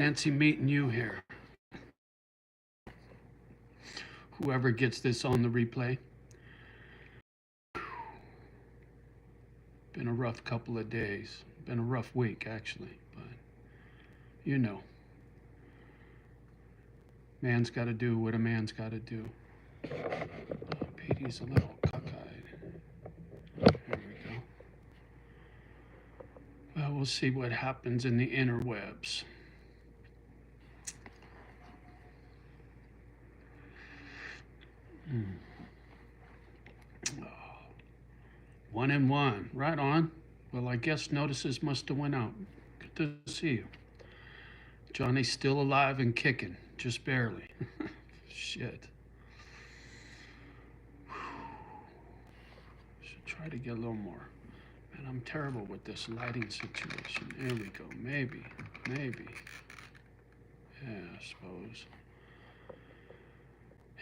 Fancy meeting you here. Whoever gets this on the replay. Been a rough couple of days. Been a rough week, actually. But, you know, man's got to do what a man's got to do. Petey's a little cockeyed. There we go. Well, we'll see what happens in the interwebs. Oh, 1-1, right on. Well, I guess notices must have went out. Good to see you. Johnny's still alive and kicking, just barely. Shit. Should try to get a little more. Man, I'm terrible with this lighting situation. There we go. Maybe. Yeah, I suppose.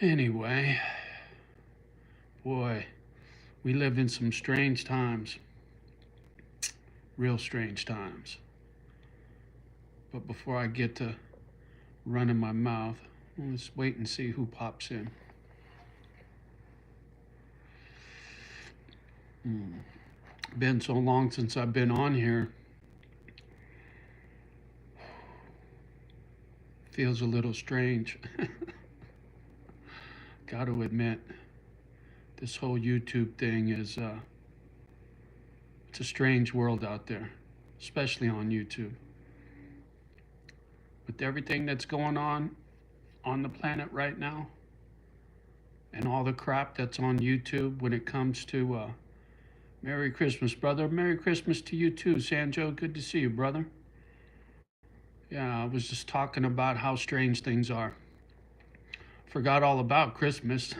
Anyway, boy, we live in some strange times. Real strange times. But before I get to running my mouth, let's wait and see who pops in. Been so long since I've been on here. Feels a little strange. Got to admit, this whole YouTube thing is, it's a strange world out there, especially on YouTube. With everything that's going on the planet right now, and all the crap that's on YouTube when it comes to, Merry Christmas, brother. Merry Christmas to you too, Sanjo. Good to see you, brother. Yeah, I was just talking about how strange things are. Forgot all about Christmas.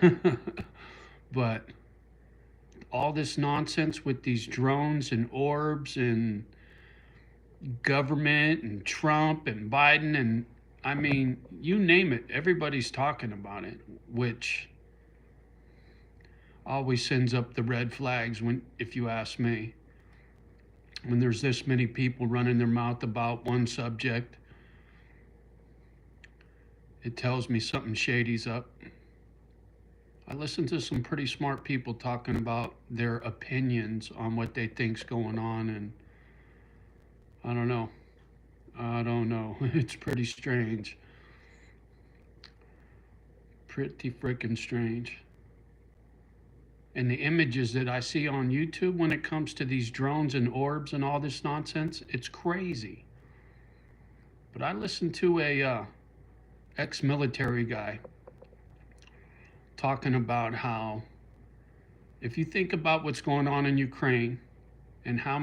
But all this nonsense with these drones and orbs and government and Trump and Biden and, I mean, you name it, everybody's talking about it, which always sends up the red flags when, if you ask me. When there's this many people running their mouth about one subject, it tells me something shady's up. I listen to some pretty smart people talking about their opinions on what they think's going on, and I don't know. It's pretty strange. Pretty freaking strange. And the images that I see on YouTube when it comes to these drones and orbs and all this nonsense, it's crazy. But I listened to a ex-military guy talking about how, if you think about what's going on in Ukraine and how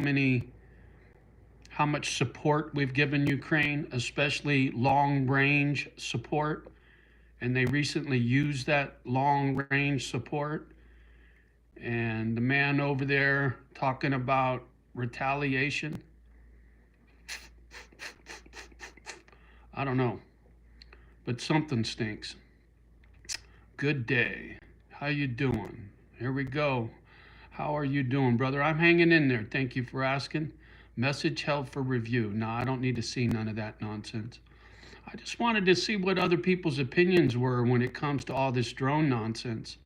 much support we've given Ukraine, especially long-range support, and they recently used that long-range support, and the man over there talking about retaliation. I don't know, but something stinks. Good day. How you doing? Here we go. How are you doing, brother? I'm hanging in there. Thank you for asking. Message held for review. No, I don't need to see none of that nonsense. I just wanted to see what other people's opinions were when it comes to all this drone nonsense.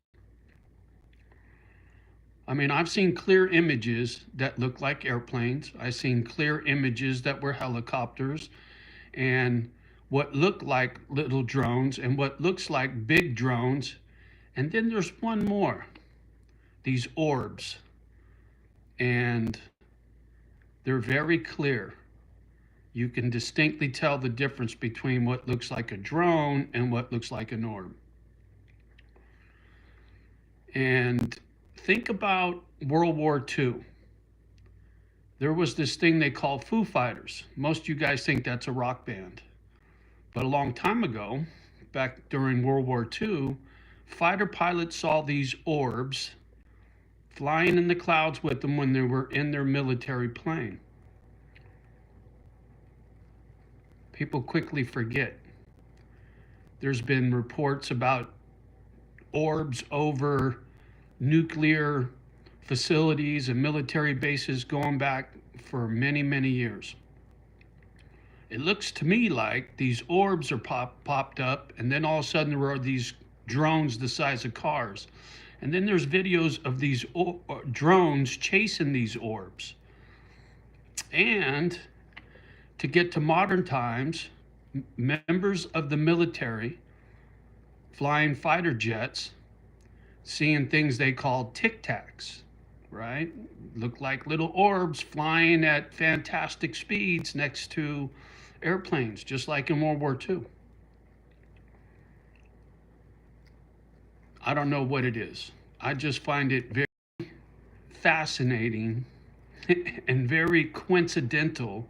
I mean, I've seen clear images that look like airplanes. I've seen clear images that were helicopters, and what look like little drones and what looks like big drones. And then there's one more, these orbs. And they're very clear. You can distinctly tell the difference between what looks like a drone and what looks like an orb. And think about World War II. There was this thing they call Foo Fighters. Most of you guys think that's a rock band. But a long time ago, back during World War II, fighter pilots saw these orbs flying in the clouds with them when they were in their military plane. People quickly forget. There's been reports about orbs over nuclear facilities and military bases going back for many, many years. It looks to me like these orbs are popped up, and then all of a sudden there are these drones the size of cars. And then there's videos of these drones chasing these orbs. And to get to modern times, members of the military flying fighter jets, seeing things they call tic tacs, right? Look like little orbs flying at fantastic speeds next to airplanes, just like in World War II. I don't know what it is. I just find it very fascinating and very coincidental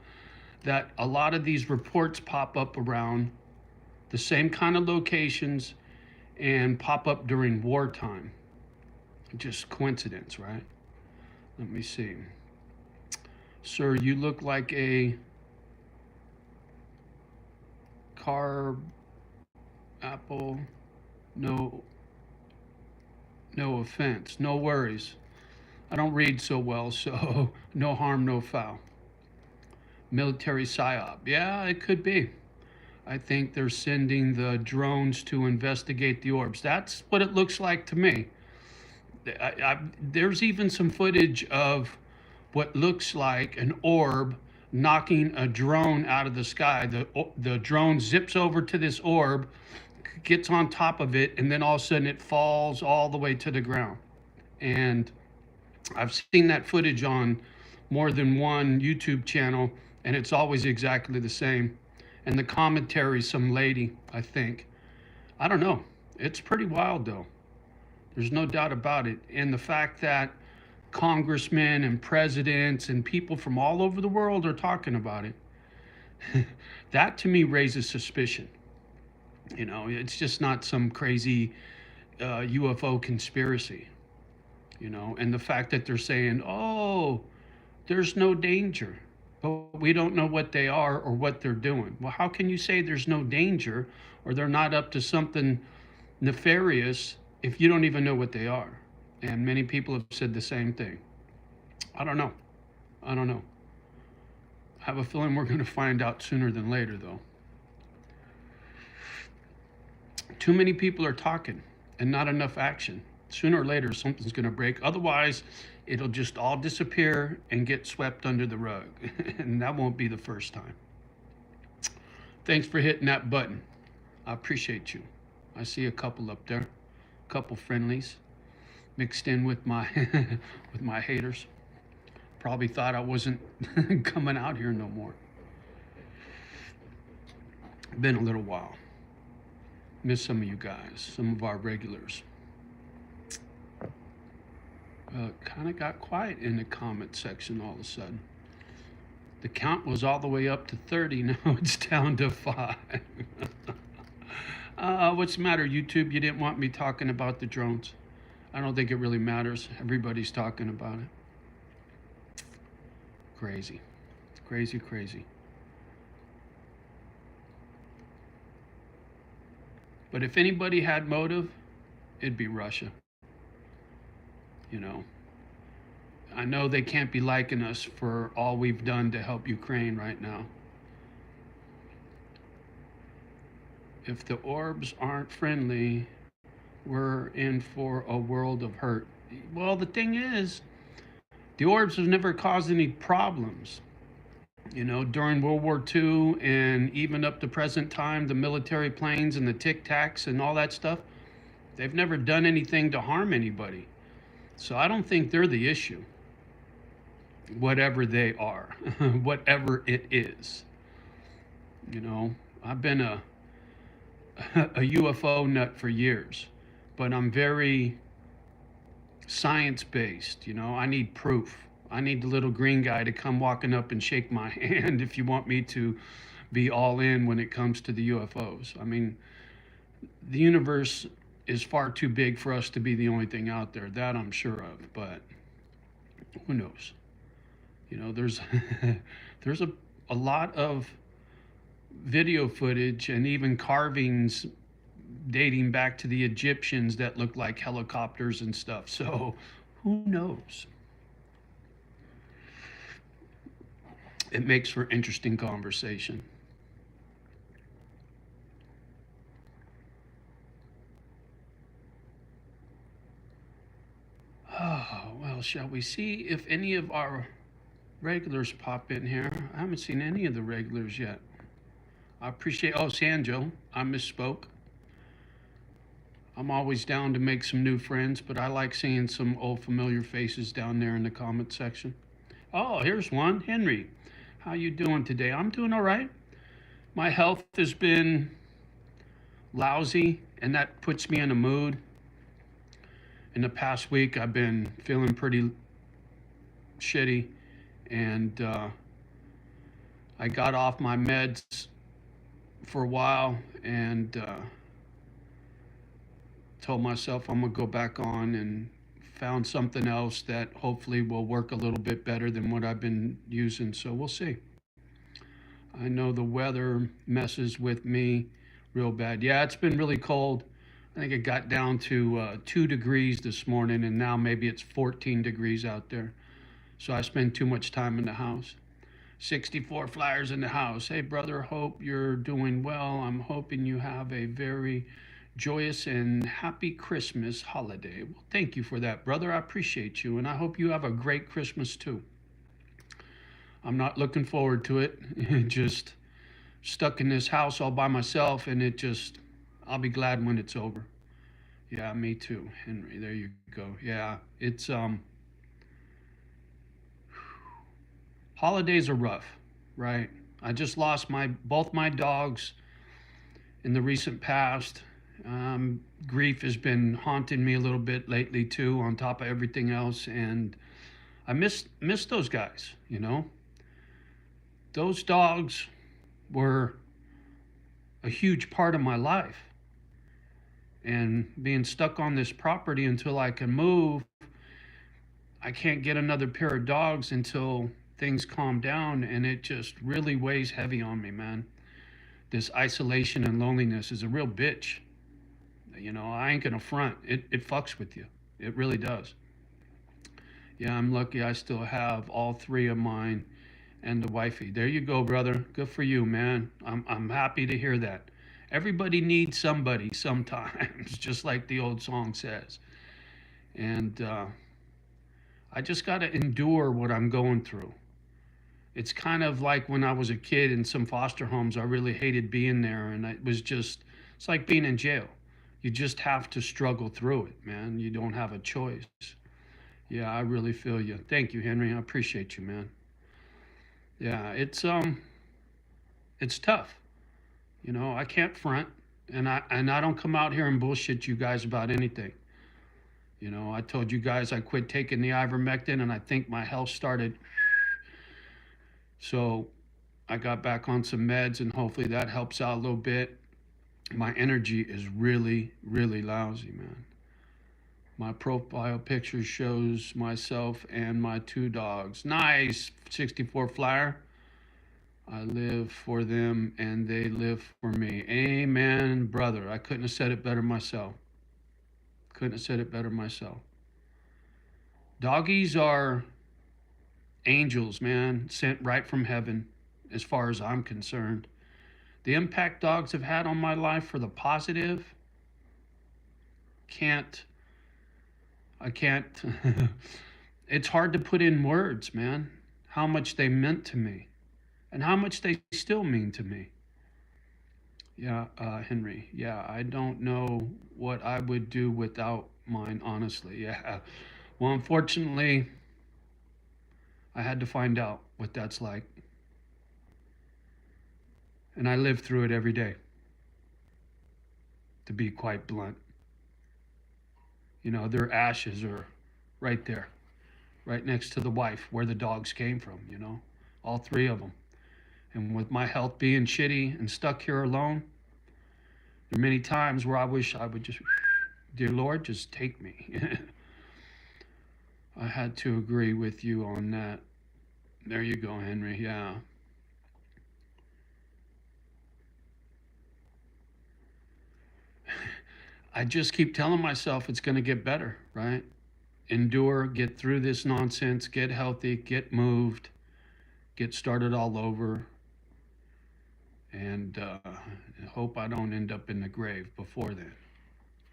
that a lot of these reports pop up around the same kind of locations and pop up during wartime. Just coincidence, right? Let me see. Sir, you look like a car apple. No, no offense. No worries. I don't read so well, so no harm, no foul. Military psyop. Yeah, it could be. I think they're sending the drones to investigate the orbs. That's what it looks like to me. There's even some footage of what looks like an orb knocking a drone out of the sky. The drone zips over to this orb, gets on top of it, and then all of a sudden it falls all the way to the ground. And I've seen that footage on more than one YouTube channel, and it's always exactly the same. And the commentary, some lady, I think. I don't know. It's pretty wild, though. There's no doubt about it. And the fact that congressmen and presidents and people from all over the world are talking about it, that to me raises suspicion. You know, it's just not some crazy UFO conspiracy, you know, and the fact that they're saying, oh, there's no danger, but we don't know what they are or what they're doing. Well, how can you say there's no danger or they're not up to something nefarious if you don't even know what they are? And many people have said the same thing. I don't know. I don't know. I have a feeling we're going to find out sooner than later, though. Too many people are talking and not enough action. Sooner or later, something's going to break. Otherwise, it'll just all disappear and get swept under the rug. And that won't be the first time. Thanks for hitting that button. I appreciate you. I see a couple up there, a couple friendlies mixed in with my with my haters. Probably thought I wasn't coming out here no more. Been a little while. Miss some of you guys, some of our regulars. Kind of got quiet in the comment section all of a sudden. The count was all the way up to 30. Now it's down to 5. What's the matter, YouTube? You didn't want me talking about the drones. I don't think it really matters. Everybody's talking about it. Crazy. Crazy, crazy. But if anybody had motive, it'd be Russia. You know, I know they can't be liking us for all we've done to help Ukraine right now. If the orbs aren't friendly, we're in for a world of hurt. Well, the thing is, the orbs have never caused any problems. You know, during World War II and even up to present time, the military planes and the Tic Tacs and all that stuff, they've never done anything to harm anybody. So I don't think they're the issue, whatever they are, whatever it is. You know, I've been a UFO nut for years, but I'm very science-based. You know, I need proof. I need the little green guy to come walking up and shake my hand if you want me to be all in when it comes to the UFOs. I mean, the universe is far too big for us to be the only thing out there. That I'm sure of, but who knows? You know, there's there's a lot of video footage and even carvings dating back to the Egyptians that look like helicopters and stuff. So who knows? It makes for interesting conversation. Well, shall we see if any of our regulars pop in here? I haven't seen any of the regulars yet. I appreciate, oh, Sanjo, I misspoke. I'm always down to make some new friends, but I like seeing some old familiar faces down there in the comment section. Oh, here's one, Henry. How you doing today? I'm doing all right. My health has been lousy, and that puts me in a mood. In the past week, I've been feeling pretty shitty, and I got off my meds for a while and told myself I'm gonna go back on, and found something else that hopefully will work a little bit better than what I've been using. So we'll see. I know the weather messes with me real bad. Yeah, it's been really cold. I think it got down to 2 degrees this morning, and now maybe it's 14 degrees out there. So I spend too much time in the house. 64 flyers in the house. Hey, brother, hope you're doing well. I'm hoping you have a very joyous and happy Christmas holiday. Well, thank you for that, brother. I appreciate you, and I hope you have a great Christmas too. I'm not looking forward to it. Just stuck in this house all by myself, and I'll be glad when it's over. Yeah, me too, Henry. There you go. Yeah, it's holidays are rough, right? I just lost both my dogs in the recent past. Grief has been haunting me a little bit lately too, on top of everything else, and I miss those guys. Those dogs were a huge part of my life, and being stuck on this property until I can move, I can't get another pair of dogs until things calm down, and it just really weighs heavy on me, man. This isolation and loneliness is a real bitch. I ain't gonna front. It fucks with you. It really does. Yeah, I'm lucky I still have all 3 of mine and the wifey. There you go, brother. Good for you, man. I'm happy to hear that. Everybody needs somebody sometimes, just like the old song says. And I just got to endure what I'm going through. It's kind of like when I was a kid in some foster homes. I really hated being there, and it's like being in jail. You just have to struggle through it, man. You don't have a choice. Yeah, I really feel you. Thank you, Henry. I appreciate you, man. Yeah, it's tough. I can't front, and I don't come out here and bullshit you guys about anything. I told you guys I quit taking the ivermectin, and I think my health started. So I got back on some meds, and hopefully that helps out a little bit. My energy is really, really lousy, man. My profile picture shows myself and my 2 dogs. Nice, 64 flyer. I live for them and they live for me. Amen, brother. I couldn't have said it better myself. Couldn't have said it better myself. Doggies are angels, man, sent right from heaven, as far as I'm concerned. The impact dogs have had on my life for the positive, I can't, it's hard to put in words, man, how much they meant to me and how much they still mean to me. Yeah, Henry, yeah, I don't know what I would do without mine, honestly. Yeah. Well, unfortunately, I had to find out what that's like. And I live through it every day, to be quite blunt. Their ashes are right there, right next to the wife where the dogs came from, all 3 of them. And with my health being shitty and stuck here alone, there are many times where I wish I would just, dear Lord, just take me. I had to agree with you on that. There you go, Henry. Yeah. I just keep telling myself it's going to get better, right? Endure, get through this nonsense, get healthy, get moved, get started all over, and hope I don't end up in the grave before then,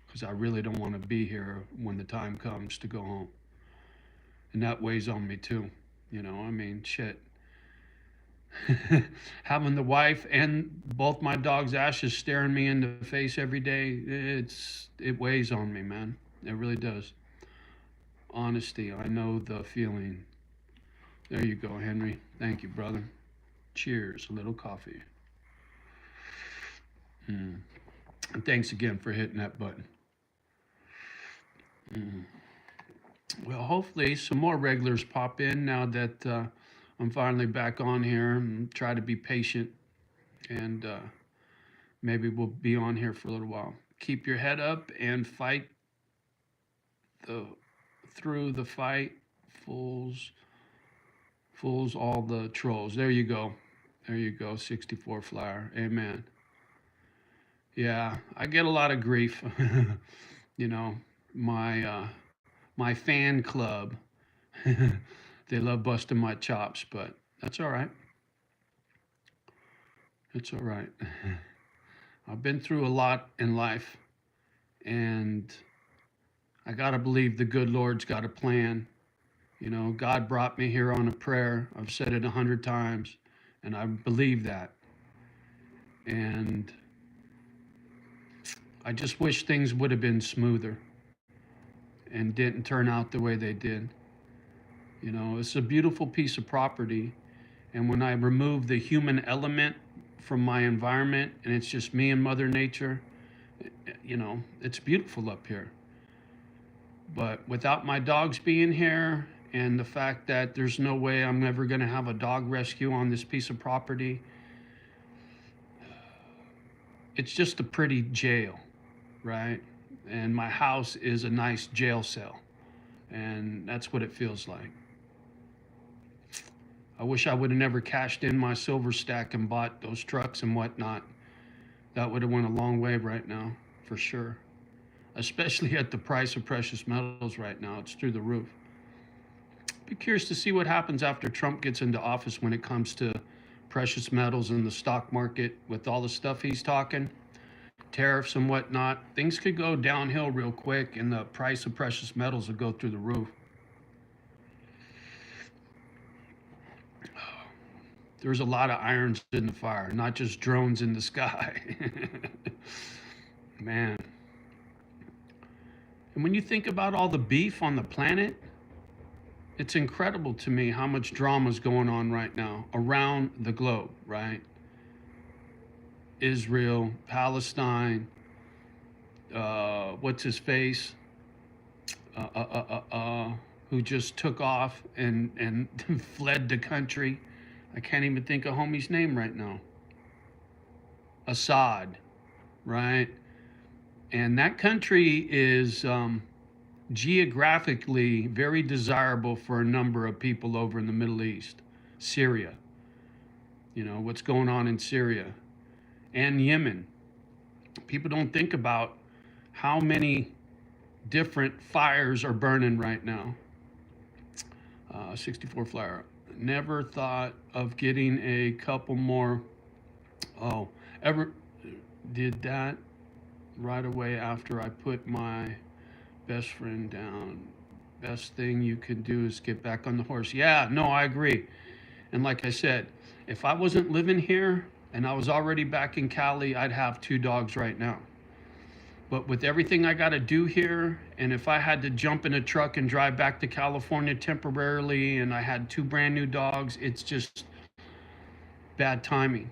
because I really don't want to be here when the time comes to go home. And that weighs on me too. I mean, shit. Having the wife and both my dogs' ashes staring me in the face every day, it weighs on me, man. It really does. Honesty, I know the feeling. There you go, Henry. Thank you, brother. Cheers. A little coffee. Mm. And thanks again for hitting that button. Mm. Well, hopefully some more regulars pop in now that I'm finally back on here, and try to be patient, and maybe we'll be on here for a little while. Keep your head up and fight the through the fight, fools, all the trolls. There you go. There you go. 64 flyer. Amen. Yeah, I get a lot of grief. you know, my fan club, they love busting my chops, but that's all right. It's all right. I've been through a lot in life, and I got to believe the good Lord's got a plan. God brought me here on a prayer. I've said it 100 times, and I believe that. And I just wish things would have been smoother and didn't turn out the way they did. It's a beautiful piece of property. And when I remove the human element from my environment and it's just me and Mother Nature, it's beautiful up here. But without my dogs being here and the fact that there's no way I'm ever going to have a dog rescue on this piece of property, it's just a pretty jail, right? And my house is a nice jail cell. And that's what it feels like. I wish I would have never cashed in my silver stack and bought those trucks and whatnot. That would have went a long way right now, for sure. Especially at the price of precious metals right now. It's through the roof. Be curious to see what happens after Trump gets into office when it comes to precious metals in the stock market with all the stuff he's talking, tariffs and whatnot. Things could go downhill real quick and the price of precious metals will go through the roof. There's a lot of irons in the fire, not just drones in the sky. Man. And when you think about all the beef on the planet, it's incredible to me how much drama is going on right now around the globe, right? Israel, Palestine, what's his face, who just took off and fled the country. I can't even think of homie's name right now. Assad, right? And that country is geographically very desirable for a number of people over in the Middle East. Syria, what's going on in Syria and Yemen. People don't think about how many different fires are burning right now. 64 flyer. Never thought of getting a couple more. Oh, ever did that right away after I put my best friend down. Best thing you can do is get back on the horse. Yeah, no, I agree. And like I said, if I wasn't living here and I was already back in Cali, I'd have 2 dogs right now. But with everything I got to do here, and if I had to jump in a truck and drive back to California temporarily and I had 2 brand new dogs, it's just bad timing.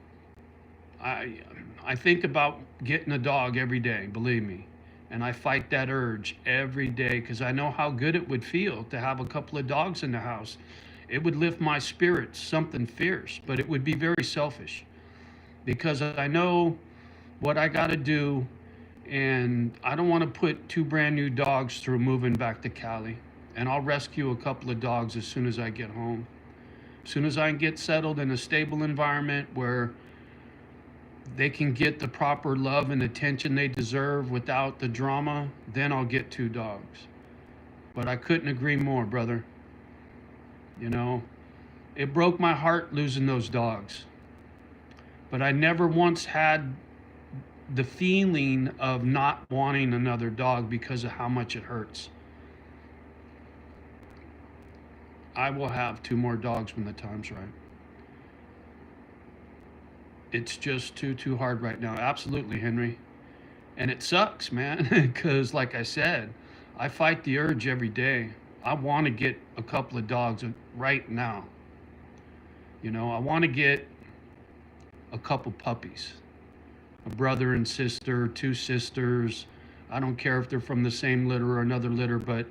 I think about getting a dog every day, believe me. And I fight that urge every day because I know how good it would feel to have a couple of dogs in the house. It would lift my spirits, something fierce, but it would be very selfish because I know what I got to do. And I don't want to put 2 brand new dogs through moving back to Cali. And I'll rescue a couple of dogs as soon as I get home. As soon as I can get settled in a stable environment where they can get the proper love and attention they deserve without the drama, then I'll get 2 dogs. But I couldn't agree more, brother. It broke my heart losing those dogs. But I never once had the feeling of not wanting another dog because of how much it hurts. I will have 2 more dogs when the time's right. It's just too hard right now. Absolutely, Henry. And it sucks, man, because like I said, I fight the urge every day. I want to get a couple of dogs right now. I want to get a couple puppies, a brother and sister, 2 sisters. I don't care if they're from the same litter or another litter, but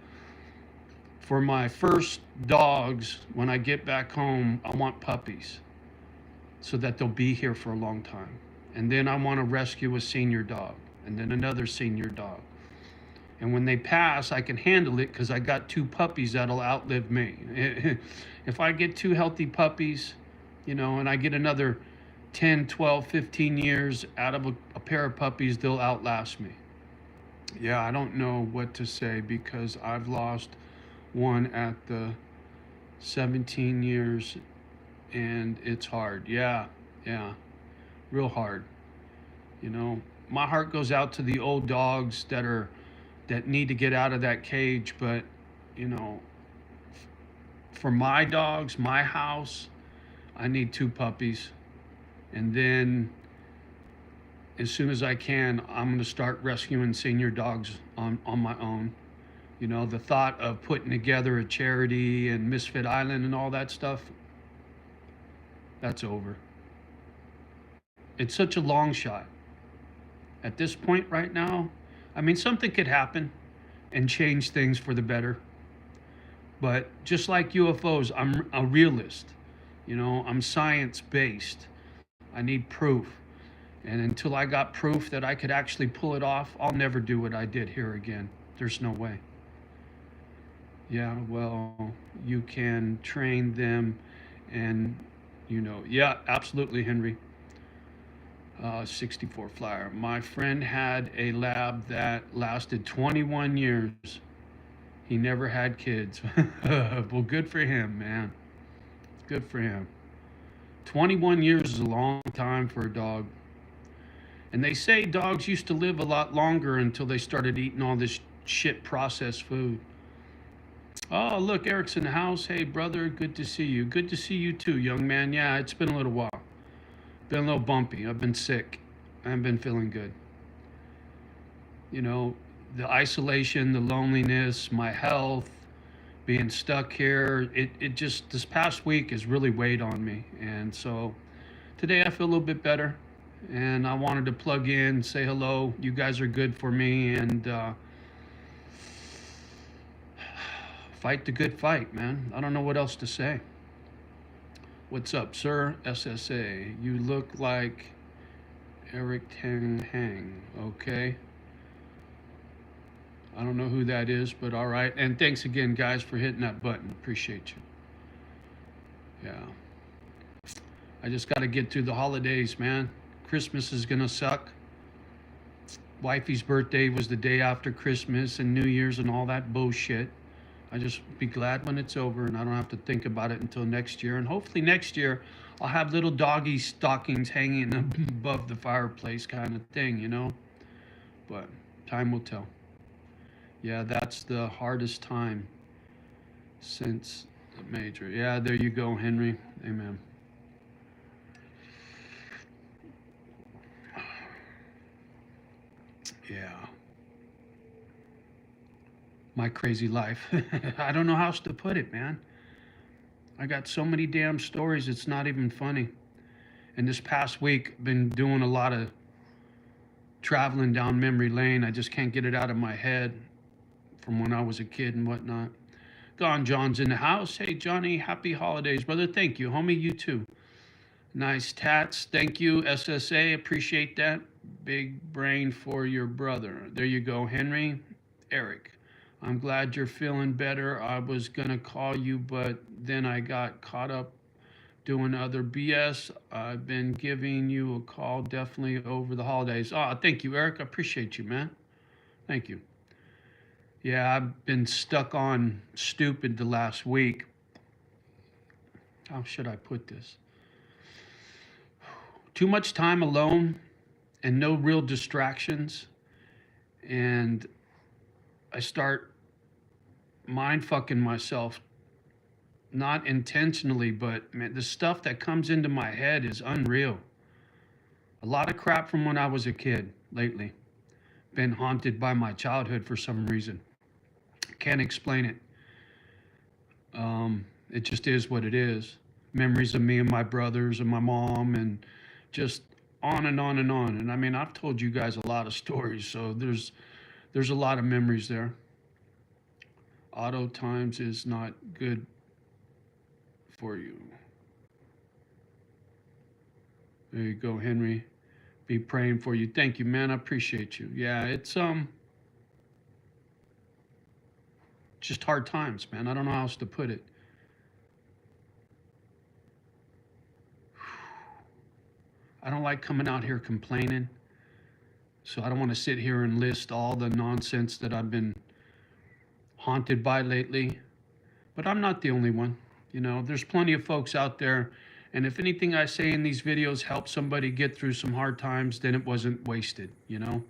for my first dogs, when I get back home, I want puppies so that they'll be here for a long time. And then I want to rescue a senior dog and then another senior dog. And when they pass, I can handle it because I got 2 puppies that'll outlive me. If I get 2 healthy puppies, and I get another 10, 12, 15 years out of a pair of puppies, they'll outlast me. Yeah, I don't know what to say because I've lost one at the 17 years and it's hard. Yeah, real hard. My heart goes out to the old dogs that need to get out of that cage, but you know, for my dogs, my house, I need 2 puppies. And then as soon as I can, I'm going to start rescuing senior dogs on my own. The thought of putting together a charity and Misfit Island and all that stuff, that's over. It's such a long shot. At this point right now, I mean, something could happen and change things for the better. But just like UFOs, I'm a realist. I'm science based. I need proof. And until I got proof that I could actually pull it off, I'll never do what I did here again. There's no way. Yeah, well, you can train them and, yeah, absolutely, Henry. 64 flyer. My friend had a lab that lasted 21 years. He never had kids. Well, good for him, man. Good for him. 21 years is a long time for a dog. And they say dogs used to live a lot longer until they started eating all this shit processed food. Oh, look, Eric's in the house. Hey, brother, good to see you. Good to see you too, young man. Yeah, it's been a little while. Been a little bumpy. I've been sick. I haven't been feeling good. The isolation, the loneliness, my health, being stuck here, it just, this past week has really weighed on me. And so today I feel a little bit better. And I wanted to plug in, say hello. You guys are good for me. And fight the good fight, man. I don't know what else to say. What's up, sir? SSA. You look like Eric Tang Hang. Okay. I don't know who that is, but all right. And thanks again, guys, for hitting that button. Appreciate you. Yeah. I just got to get through the holidays, man. Christmas is going to suck. Wifey's birthday was the day after Christmas and New Year's and all that bullshit. I just be glad when it's over and I don't have to think about it until next year. And hopefully next year I'll have little doggy stockings hanging above the fireplace kind of thing, But time will tell. Yeah, that's the hardest time since the major. Yeah, there you go, Henry. Amen. Yeah. My crazy life. I don't know how else to put it, man. I got so many damn stories, it's not even funny. And this past week, been doing a lot of traveling down memory lane. I just can't get it out of my head from when I was a kid and whatnot. Gone John's in the house. Hey, Johnny, happy holidays, brother. Thank you, homie. You too. Nice tats. Thank you, SSA. Appreciate that. Big brain for your brother. There you go, Henry. Eric. I'm glad you're feeling better. I was going to call you, but then I got caught up doing other BS. I've been giving you a call definitely over the holidays. Oh, thank you, Eric. I appreciate you, man. Thank you. Yeah, I've been stuck on stupid the last week. How should I put this? Too much time alone and no real distractions. And I start mind fucking myself not intentionally, but man, the stuff that comes into my head is unreal. A lot of crap from when I was a kid lately. Been haunted by my childhood for some reason. Can't explain it. It just is what it is. Memories of me and my brothers and my mom, and just on and on and on. And I mean, I've told you guys a lot of stories, so there's a lot of memories there. Auto times is not good for you. There you go, Henry. Be praying for you. Thank you, man. I appreciate you. Yeah, it's just hard times, man. I don't know how else to put it. I don't like coming out here complaining. So I don't want to sit here and list all the nonsense that I've been haunted by lately. But I'm not the only one. You know, there's plenty of folks out there. And if anything I say in these videos helps somebody get through some hard times, then it wasn't wasted, you know?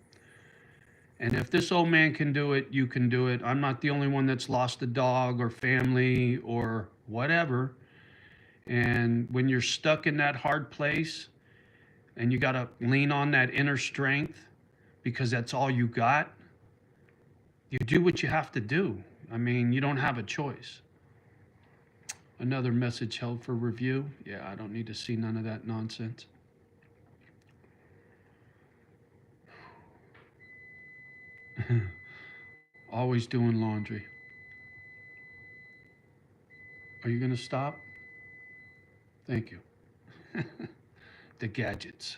And if this old man can do it, you can do it. I'm not the only one that's lost a dog or family or whatever. And when you're stuck in that hard place and you got to lean on that inner strength because that's all you got, you do what you have to do. I mean, you don't have a choice. Another message held for review. Yeah, I don't need to see none of that nonsense. Always doing laundry. Are you going to stop? Thank you. The gadgets.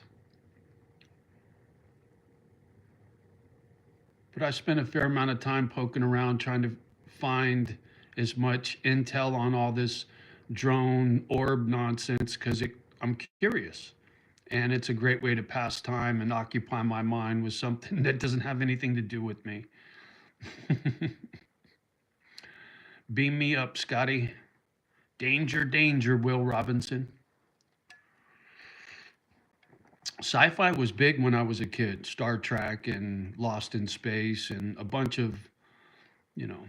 But I spent a fair amount of time poking around trying to find as much intel on all this drone orb nonsense because I'm curious. And it's a great way to pass time and occupy my mind with something that doesn't have anything to do with me. Beam me up, Scotty. Danger, danger, Will Robinson. Sci-fi was big when I was a kid. Star Trek and Lost in Space and a bunch of, you know,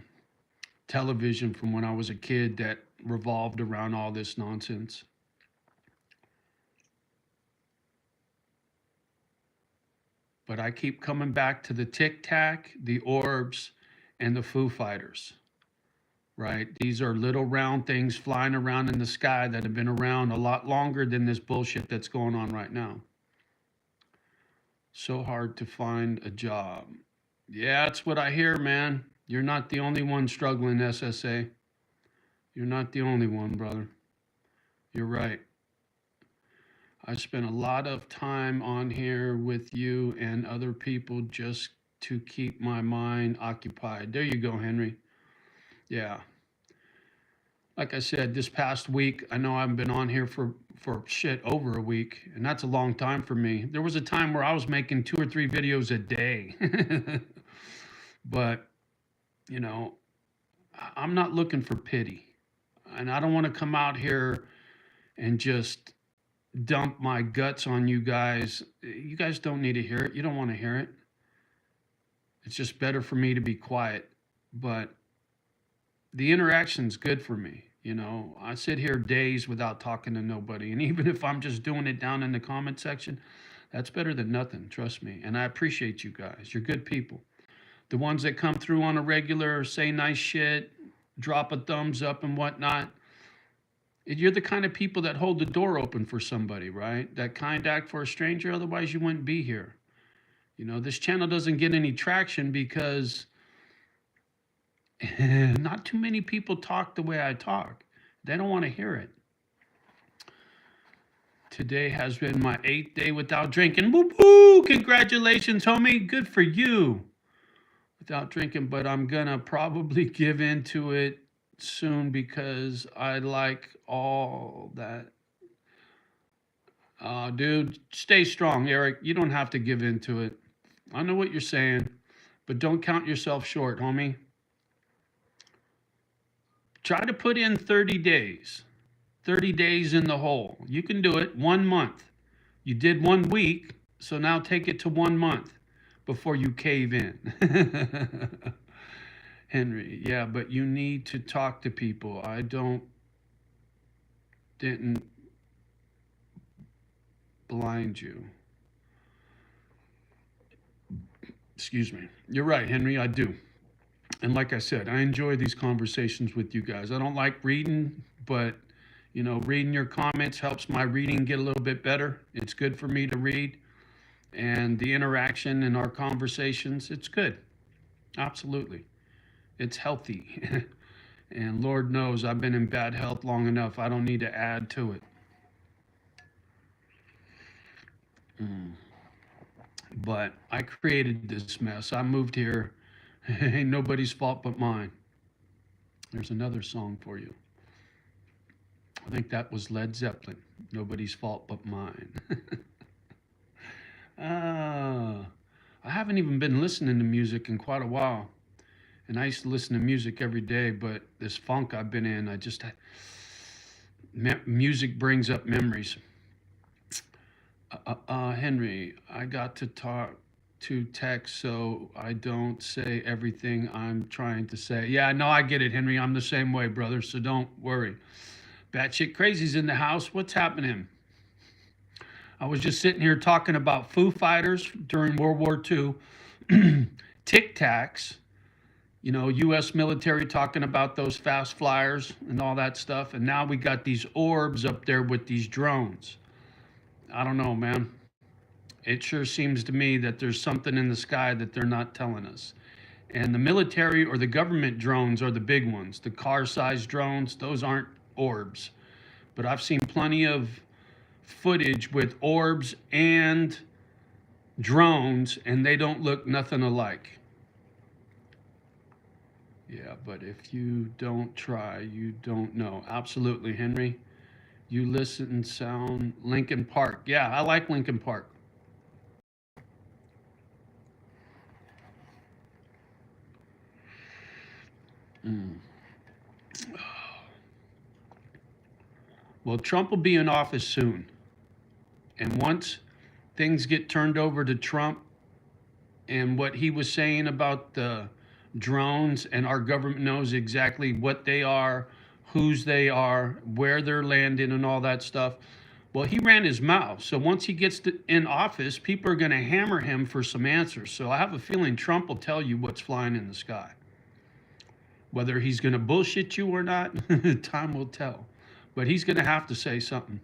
television from when I was a kid that revolved around all this nonsense. But I keep coming back to the Tic Tac, the Orbs, and the Foo Fighters, right? These are little round things flying around in the sky that have been around a lot longer than this bullshit that's going on right now. So hard to find a job. Yeah, that's what I hear, man. You're not the only one struggling, SSA. You're not the only one, brother. You're right. I spent a lot of time on here with you and other people just to keep my mind occupied. There you go, Henry. Yeah. Like I said, this past week, I know I've been on here for shit over a week, and that's a long time for me. There was a time where I was making 2 or 3 videos a day. But, you know, I'm not looking for pity. And I don't want to come out here and just dump my guts on you guys. You guys don't need to hear it. You don't want to hear it. It's just better for me to be quiet. But the interaction's good for me. You know, I sit here days without talking to nobody. And even if I'm just doing it down in the comment section, that's better than nothing. Trust me. And I appreciate you guys. You're good people. The ones that come through on a regular, say nice shit, drop a thumbs up and whatnot. You're the kind of people that hold the door open for somebody, right? That kind act for a stranger. Otherwise, you wouldn't be here. You know, this channel doesn't get any traction because not too many people talk the way I talk. They don't want to hear it. Today has been my 8th day without drinking. Woo-hoo! Congratulations, homie. Good for you. Without drinking, but I'm gonna probably give into it soon because I like all that. Dude, stay strong, Eric. You don't have to give into it. I know what you're saying, but don't count yourself short, homie. Try to put in 30 days. 30 days in the hole. You can do it. 1 month. You did 1 week, so now take it to 1 month before you cave in. Henry, yeah, but you need to talk to people. I don't didn't blind you. Excuse me. You're right, Henry, I do. And like I said, I enjoy these conversations with you guys. I don't like reading, but reading your comments helps my reading get a little bit better. It's good for me to read, and the interaction in our conversations, it's good. Absolutely. It's healthy. And Lord knows I've been in bad health long enough. I don't need to add to it. But I created this mess. I moved here. Ain't nobody's fault but mine. There's another song for you. I think that was Led Zeppelin. Nobody's fault but mine. uh, I haven't even been listening to music in quite a while. And I used to listen to music every day, but this funk I've been in, music brings up memories. Henry, I got to talk to text so I don't say everything I'm trying to say. Yeah, no, I get it, Henry. I'm the same way, brother, so don't worry. Batshit Crazy's in the house. What's happening? I was just sitting here talking about Foo Fighters during World War II, Tic Tacs, U.S. military talking about those fast flyers and all that stuff. And now we got these orbs up there with these drones. I don't know, man. It sure seems to me that there's something in the sky that they're not telling us. And the military or the government drones are the big ones. The car-sized drones, those aren't orbs. But I've seen plenty of footage with orbs and drones, and they don't look nothing alike. Yeah, but if you don't try, you don't know. Absolutely, Henry. You listen and sound Linkin Park. Yeah, I like Linkin Park. Mm. Well, Trump will be in office soon. And once things get turned over to Trump and what he was saying about the drones, and our government knows exactly what they are, whose they are, where they're landing, and all that stuff. Well, he ran his mouth. So once he gets in office, people are going to hammer him for some answers. So I have a feeling Trump will tell you what's flying in the sky. Whether he's going to bullshit you or not, time will tell. But he's going to have to say something.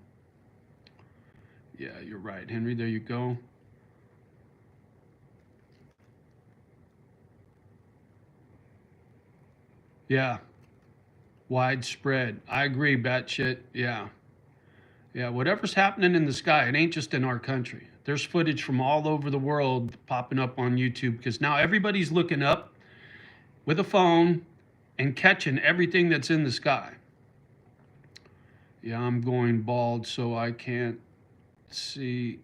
Yeah, you're right, Henry. There you go. Yeah, widespread. I agree, batshit. Yeah. Yeah, whatever's happening in the sky, it ain't just in our country. There's footage from all over the world popping up on YouTube because now everybody's looking up with a phone and catching everything that's in the sky. Yeah, I'm going bald so I can't see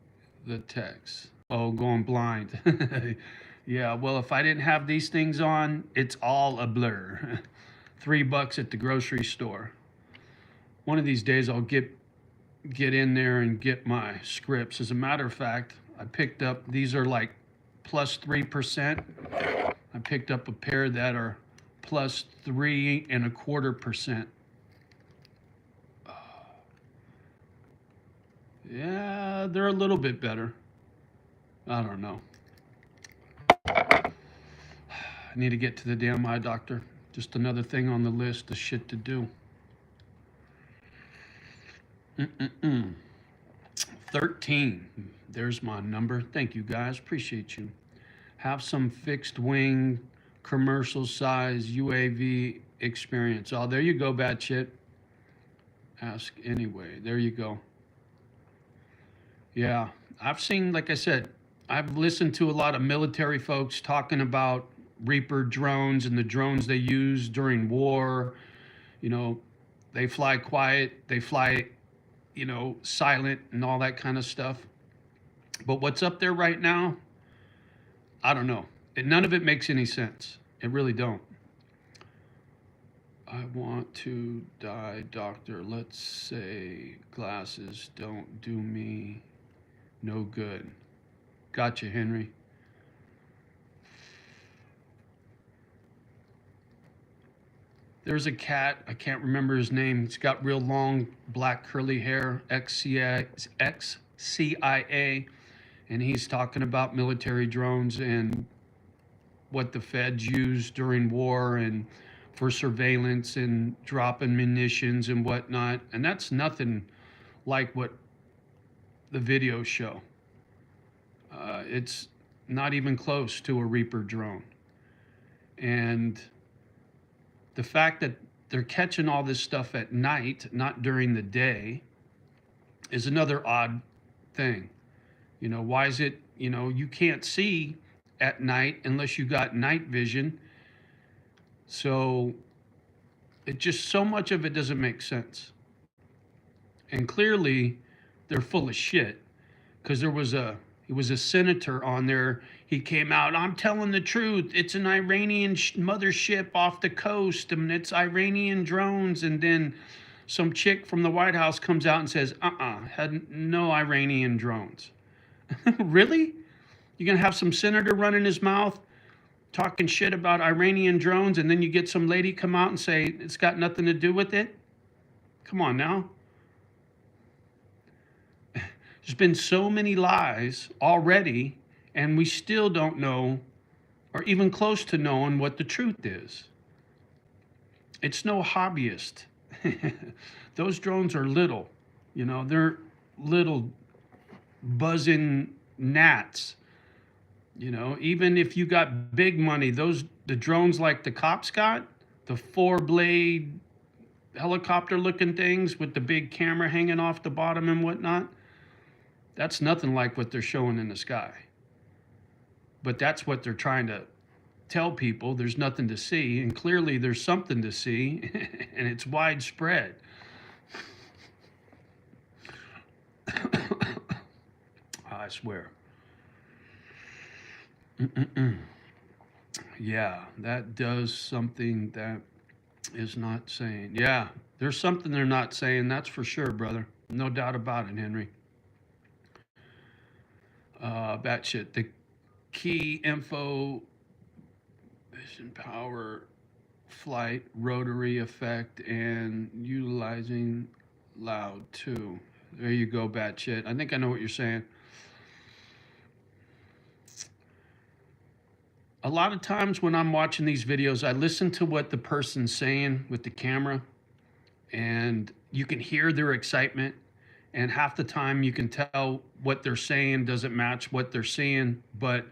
the text. Oh, going blind. Yeah, well, if I didn't have these things on, it's all a blur. $3 at the grocery store. One of these days I'll get in there and get my scripts. As a matter of fact, I picked up, these are like plus 3%. I picked up a pair that are plus 3.25%. Yeah, they're a little bit better. I don't know. I need to get to the damn eye doctor. Just another thing on the list of shit to do. 13. There's my number. Thank you guys. Appreciate you. Have some fixed wing, commercial size UAV experience. Oh, there you go, bad shit. Ask anyway. There you go. Yeah. I've seen, like I said, I've listened to a lot of military folks talking about Reaper drones and the drones they use during war. You know, they fly quiet, they fly, silent and all that kind of stuff. But what's up there right now, I don't know. None of it makes any sense. It really don't. I want to die, doctor. Let's say glasses don't do me no good. Gotcha, Henry. There's a cat, I can't remember his name. He's got real long black curly hair, ex-CIA, and he's talking about military drones and what the feds use during war and for surveillance and dropping munitions and whatnot. And that's nothing like what the videos show. It's not even close to a Reaper drone. And the fact that they're catching all this stuff at night, not during the day, is another odd thing. You know, why is it, you can't see at night unless you got night vision. So so much of it doesn't make sense. And clearly they're full of shit, because it was a senator on there. He came out, I'm telling the truth. It's an Iranian mothership off the coast, and it's Iranian drones. And then some chick from the White House comes out and says, had no Iranian drones. Really? You're going to have some senator running his mouth talking shit about Iranian drones, and then you get some lady come out and say it's got nothing to do with it? Come on now. There's been so many lies already, and we still don't know, or even close to knowing, what the truth is. It's no hobbyist. Those drones are little. They're little buzzing gnats. Even if you got big money, the drones like the cops got, the 4-blade helicopter looking things with the big camera hanging off the bottom and whatnot, that's nothing like what they're showing in the sky. But that's what they're trying to tell people. There's nothing to see, and clearly there's something to see, and it's widespread. I swear. Yeah, that does something that is not saying. Yeah, there's something they're not saying, that's for sure, brother. No doubt about it, Henry. Batshit. The key info, vision power, flight, rotary effect, and utilizing loud too. There you go, batshit. I think I know what you're saying. A lot of times when I'm watching these videos, I listen to what the person's saying with the camera, and you can hear their excitement. And half the time you can tell what they're saying doesn't match what they're seeing, but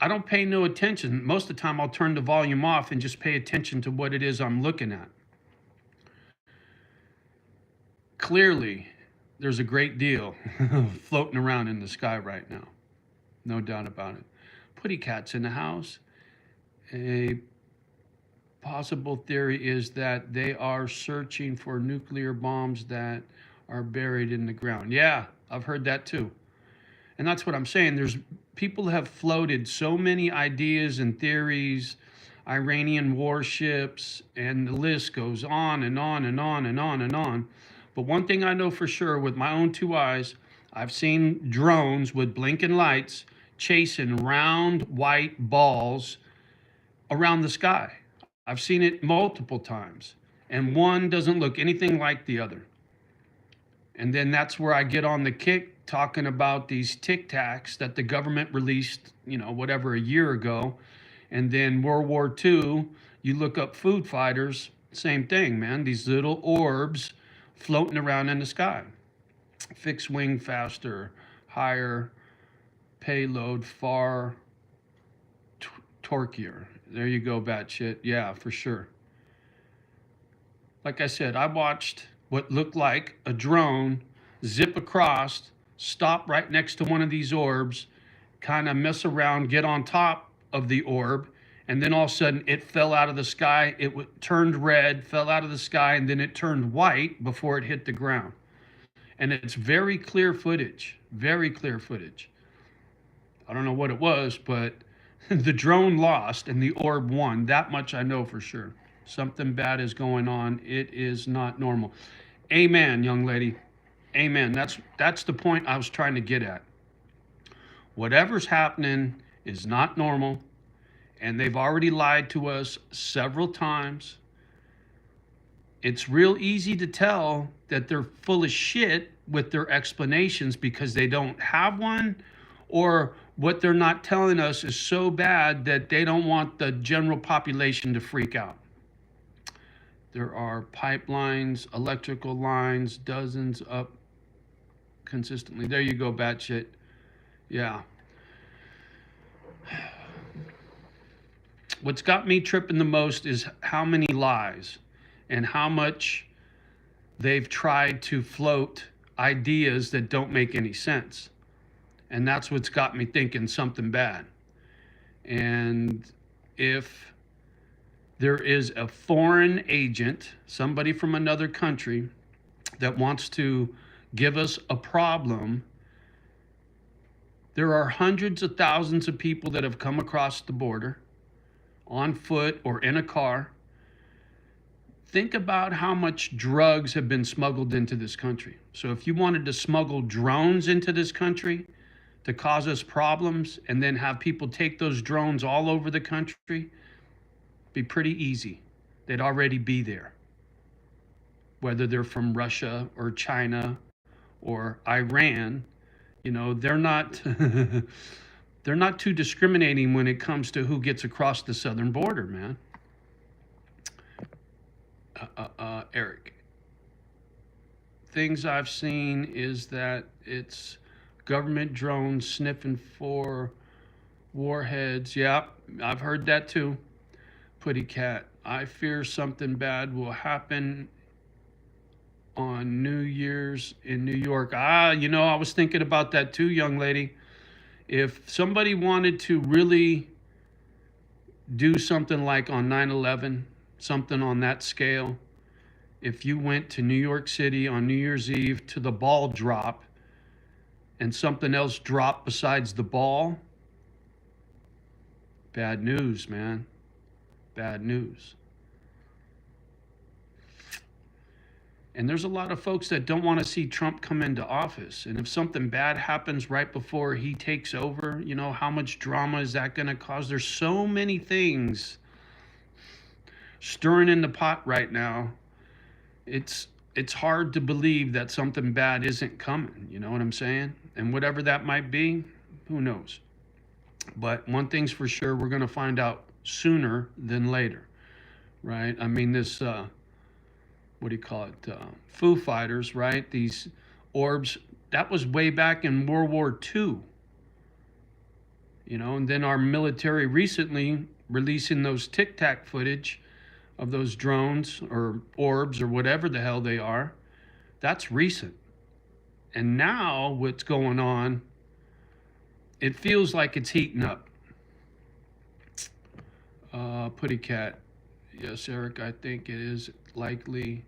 I don't pay no attention. Most of the time I'll turn the volume off and just pay attention to what it is I'm looking at. Clearly, there's a great deal floating around in the sky right now. No doubt about it. Putty cats in the house. A possible theory is that they are searching for nuclear bombs that are buried in the ground. Yeah, I've heard that too. And that's what I'm saying. There's people have floated so many ideas and theories, Iranian warships, and the list goes on and on and on and on and on. But one thing I know for sure with my own 2 eyes, I've seen drones with blinking lights chasing round white balls around the sky. I've seen it multiple times, and one doesn't look anything like the other. And then that's where I get on the kick talking about these Tic Tacs that the government released, whatever, a year ago. And then World War II, you look up food fighters, same thing, man. These little orbs floating around in the sky. Fixed wing faster, higher payload, far torquier. There you go, batshit. Yeah, for sure. Like I said, I watched what looked like a drone zip across, stop right next to one of these orbs, kind of mess around, get on top of the orb, and then all of a sudden it fell out of the sky. It turned red, fell out of the sky, and then it turned white before it hit the ground. And it's very clear footage, very clear footage. I don't know what it was, but the drone lost and the orb won. That much I know for sure. Something bad is going on. It is not normal. Amen, young lady. Amen. That's the point I was trying to get at. Whatever's happening is not normal, And they've already lied to us several times. It's real easy to tell that they're full of shit with their explanations because they don't have one, or what they're not telling us is so bad that they don't want the general population to freak out. There are pipelines, electrical lines, dozens up consistently. There you go, batshit. Yeah. What's got me tripping the most is how many lies and how much they've tried to float ideas that don't make any sense. And that's what's got me thinking something bad. And if there is a foreign agent, somebody from another country, that wants to give us a problem, there are hundreds of thousands of people that have come across the border on foot or in a car. Think about how much drugs have been smuggled into this country. So if you wanted to smuggle drones into this country to cause us problems and then have people take those drones all over the country, be pretty easy. They'd already be there. Whether they're from Russia or China or Iran, you know, they're not they're not too discriminating when it comes to who gets across the southern border, man. Eric. Things I've seen is that it's government drones sniffing for warheads. Yeah, I've heard that too. Putty Cat. I fear something bad will happen on New Year's in New York. You know, I was thinking about that too, young lady. If somebody wanted to really do something like on 9/11, something on that scale, if you went to New York City on New Year's Eve to the ball drop and something else dropped besides the ball, bad news, man. Bad news. And there's a lot of folks that don't want to see Trump come into office. And if something bad happens right before he takes over, you know, how much drama is that going to cause? There's so many things stirring in the pot right now. It's hard to believe that something bad isn't coming. You know what I'm saying? And whatever that might be, who knows? But one thing's for sure, we're going to find out sooner than later, right? I mean, this, what do you call it? Foo Fighters, right? These orbs, that was way back in World War II. You know, and then our military recently releasing those Tic Tac footage of those drones or orbs or whatever the hell they are. That's recent. And now what's going on, it feels like it's heating up. Putty Cat. Yes, Eric, I think it is likely.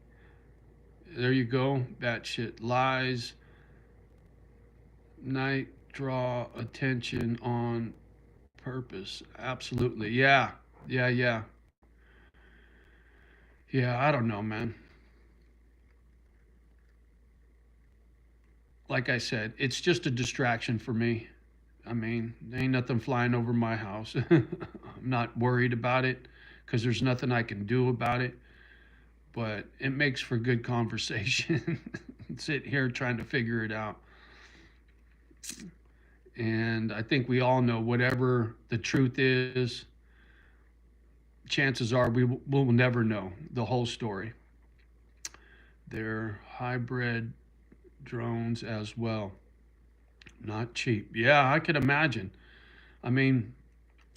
There you go. Batshit lies. Night draw attention on purpose. Absolutely. Yeah. Yeah, I don't know, man. Like I said, it's just a distraction for me. I mean, there ain't nothing flying over my house. I'm not worried about it because there's nothing I can do about it. But it makes for good conversation. Sit here trying to figure it out. And I think we all know whatever the truth is, chances are we'll never know the whole story. They're hybrid drones as well. Not cheap. Yeah, I could imagine. I mean,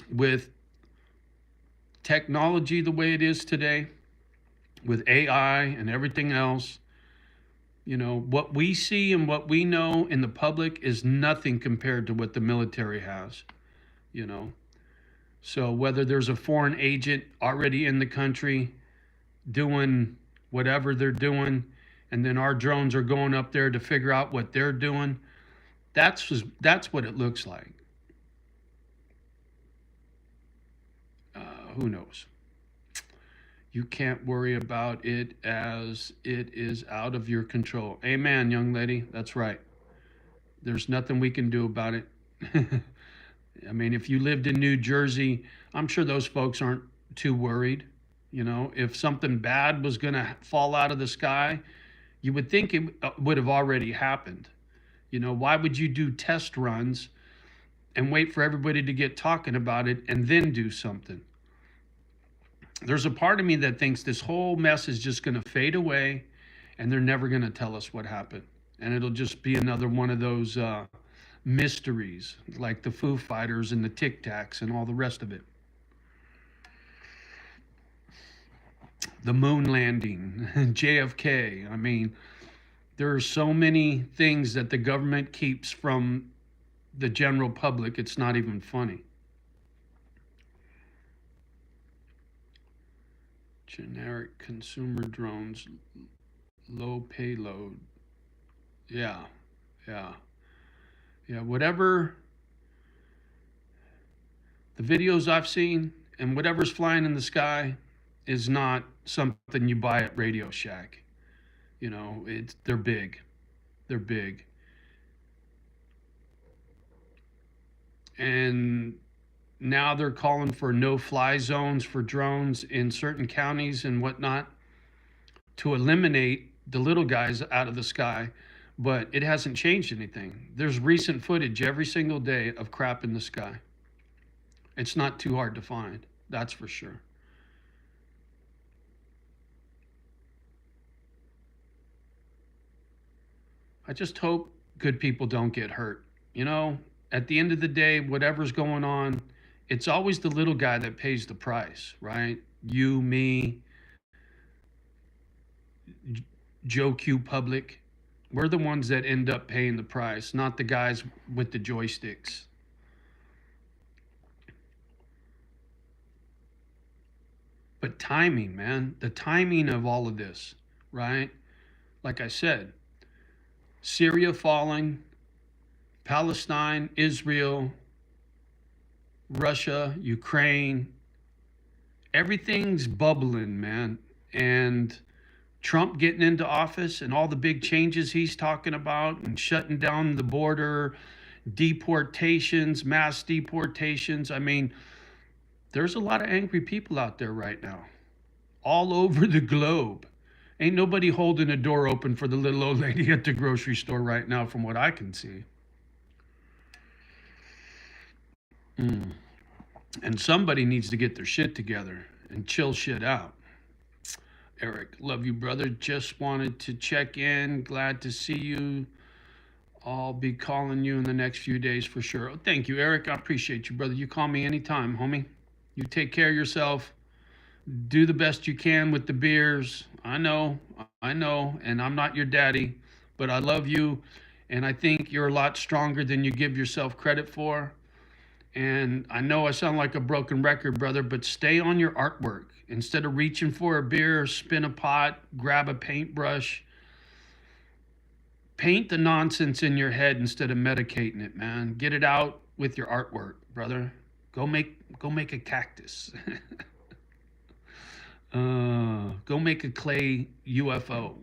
with technology the way it is today, with AI and everything else, you know, what we see and what we know in the public is nothing compared to what the military has, you know. So whether there's a foreign agent already in the country doing whatever they're doing, and then our drones are going up there to figure out what they're doing, that's what it looks like. Who knows? You can't worry about it as it is out of your control. Amen, young lady. That's right. There's nothing we can do about it. I mean, if you lived in New Jersey, I'm sure those folks aren't too worried. You know, if something bad was going to fall out of the sky, you would think it would have already happened. You know, why would you do test runs and wait for everybody to get talking about it and then do something? There's a part of me that thinks this whole mess is just going to fade away and they're never going to tell us what happened. And it'll just be another one of those mysteries like the Foo Fighters and the Tic Tacs and all the rest of it. The moon landing, JFK. I mean, there are so many things that the government keeps from the general public, it's not even funny. Generic consumer drones, low payload. Yeah, yeah, yeah. Whatever the videos I've seen and whatever's flying in the sky is not something you buy at Radio Shack. You know, they're big. They're big. And now they're calling for no-fly zones for drones in certain counties and whatnot to eliminate the little guys out of the sky. But it hasn't changed anything. There's recent footage every single day of crap in the sky. It's not too hard to find, that's for sure. I just hope good people don't get hurt. You know, at the end of the day, whatever's going on, it's always the little guy that pays the price, right? You, me, Joe Q Public. We're the ones that end up paying the price, not the guys with the joysticks. But timing, man, the timing of all of this, right? Like I said, Syria falling, Palestine, Israel, Russia, Ukraine, everything's bubbling, man. And Trump getting into office and all the big changes he's talking about and shutting down the border, deportations, mass deportations. I mean, there's a lot of angry people out there right now, all over the globe. Ain't nobody holding a door open for the little old lady at the grocery store right now, from what I can see. And somebody needs to get their shit together and chill shit out. Eric, love you, brother. Just wanted to check in. Glad to see you. I'll be calling you in the next few days for sure. Oh, thank you, Eric. I appreciate you, brother. You call me anytime, homie. You take care of yourself. Do the best you can with the beers. I know, and I'm not your daddy, but I love you, and I think you're a lot stronger than you give yourself credit for. And I know I sound like a broken record, brother, but stay on your artwork. Instead of reaching for a beer, spin a pot, grab a paintbrush, paint the nonsense in your head instead of medicating it, man. Get it out with your artwork, brother. Go make a cactus. Go make a clay UFO,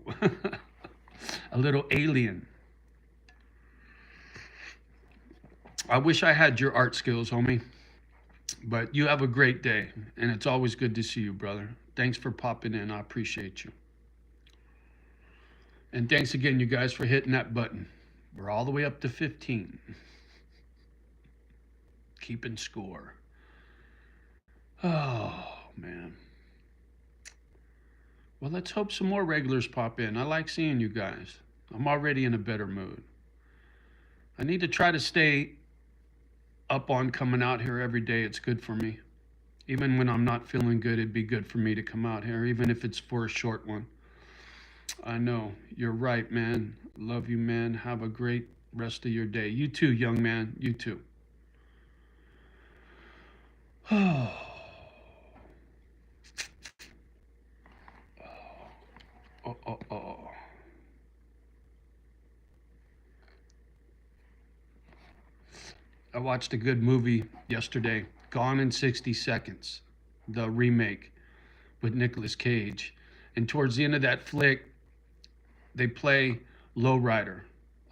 a little alien. I wish I had your art skills, homie. But you have a great day, and it's always good to see you, brother. Thanks for popping in. I appreciate you. And thanks again, you guys, for hitting that button. We're all the way up to 15. Keeping score. Oh, man. Well, let's hope some more regulars pop in. I like seeing you guys. I'm already in a better mood. I need to try to stay up on coming out here every day. It's good for me. Even when I'm not feeling good, it'd be good for me to come out here, even if it's for a short one. I know. You're right, man. Love you, man. Have a great rest of your day. You too, young man. You too. Oh. Oh. I watched a good movie yesterday, Gone in 60 Seconds, the remake with Nicolas Cage. And towards the end of that flick, they play Lowrider.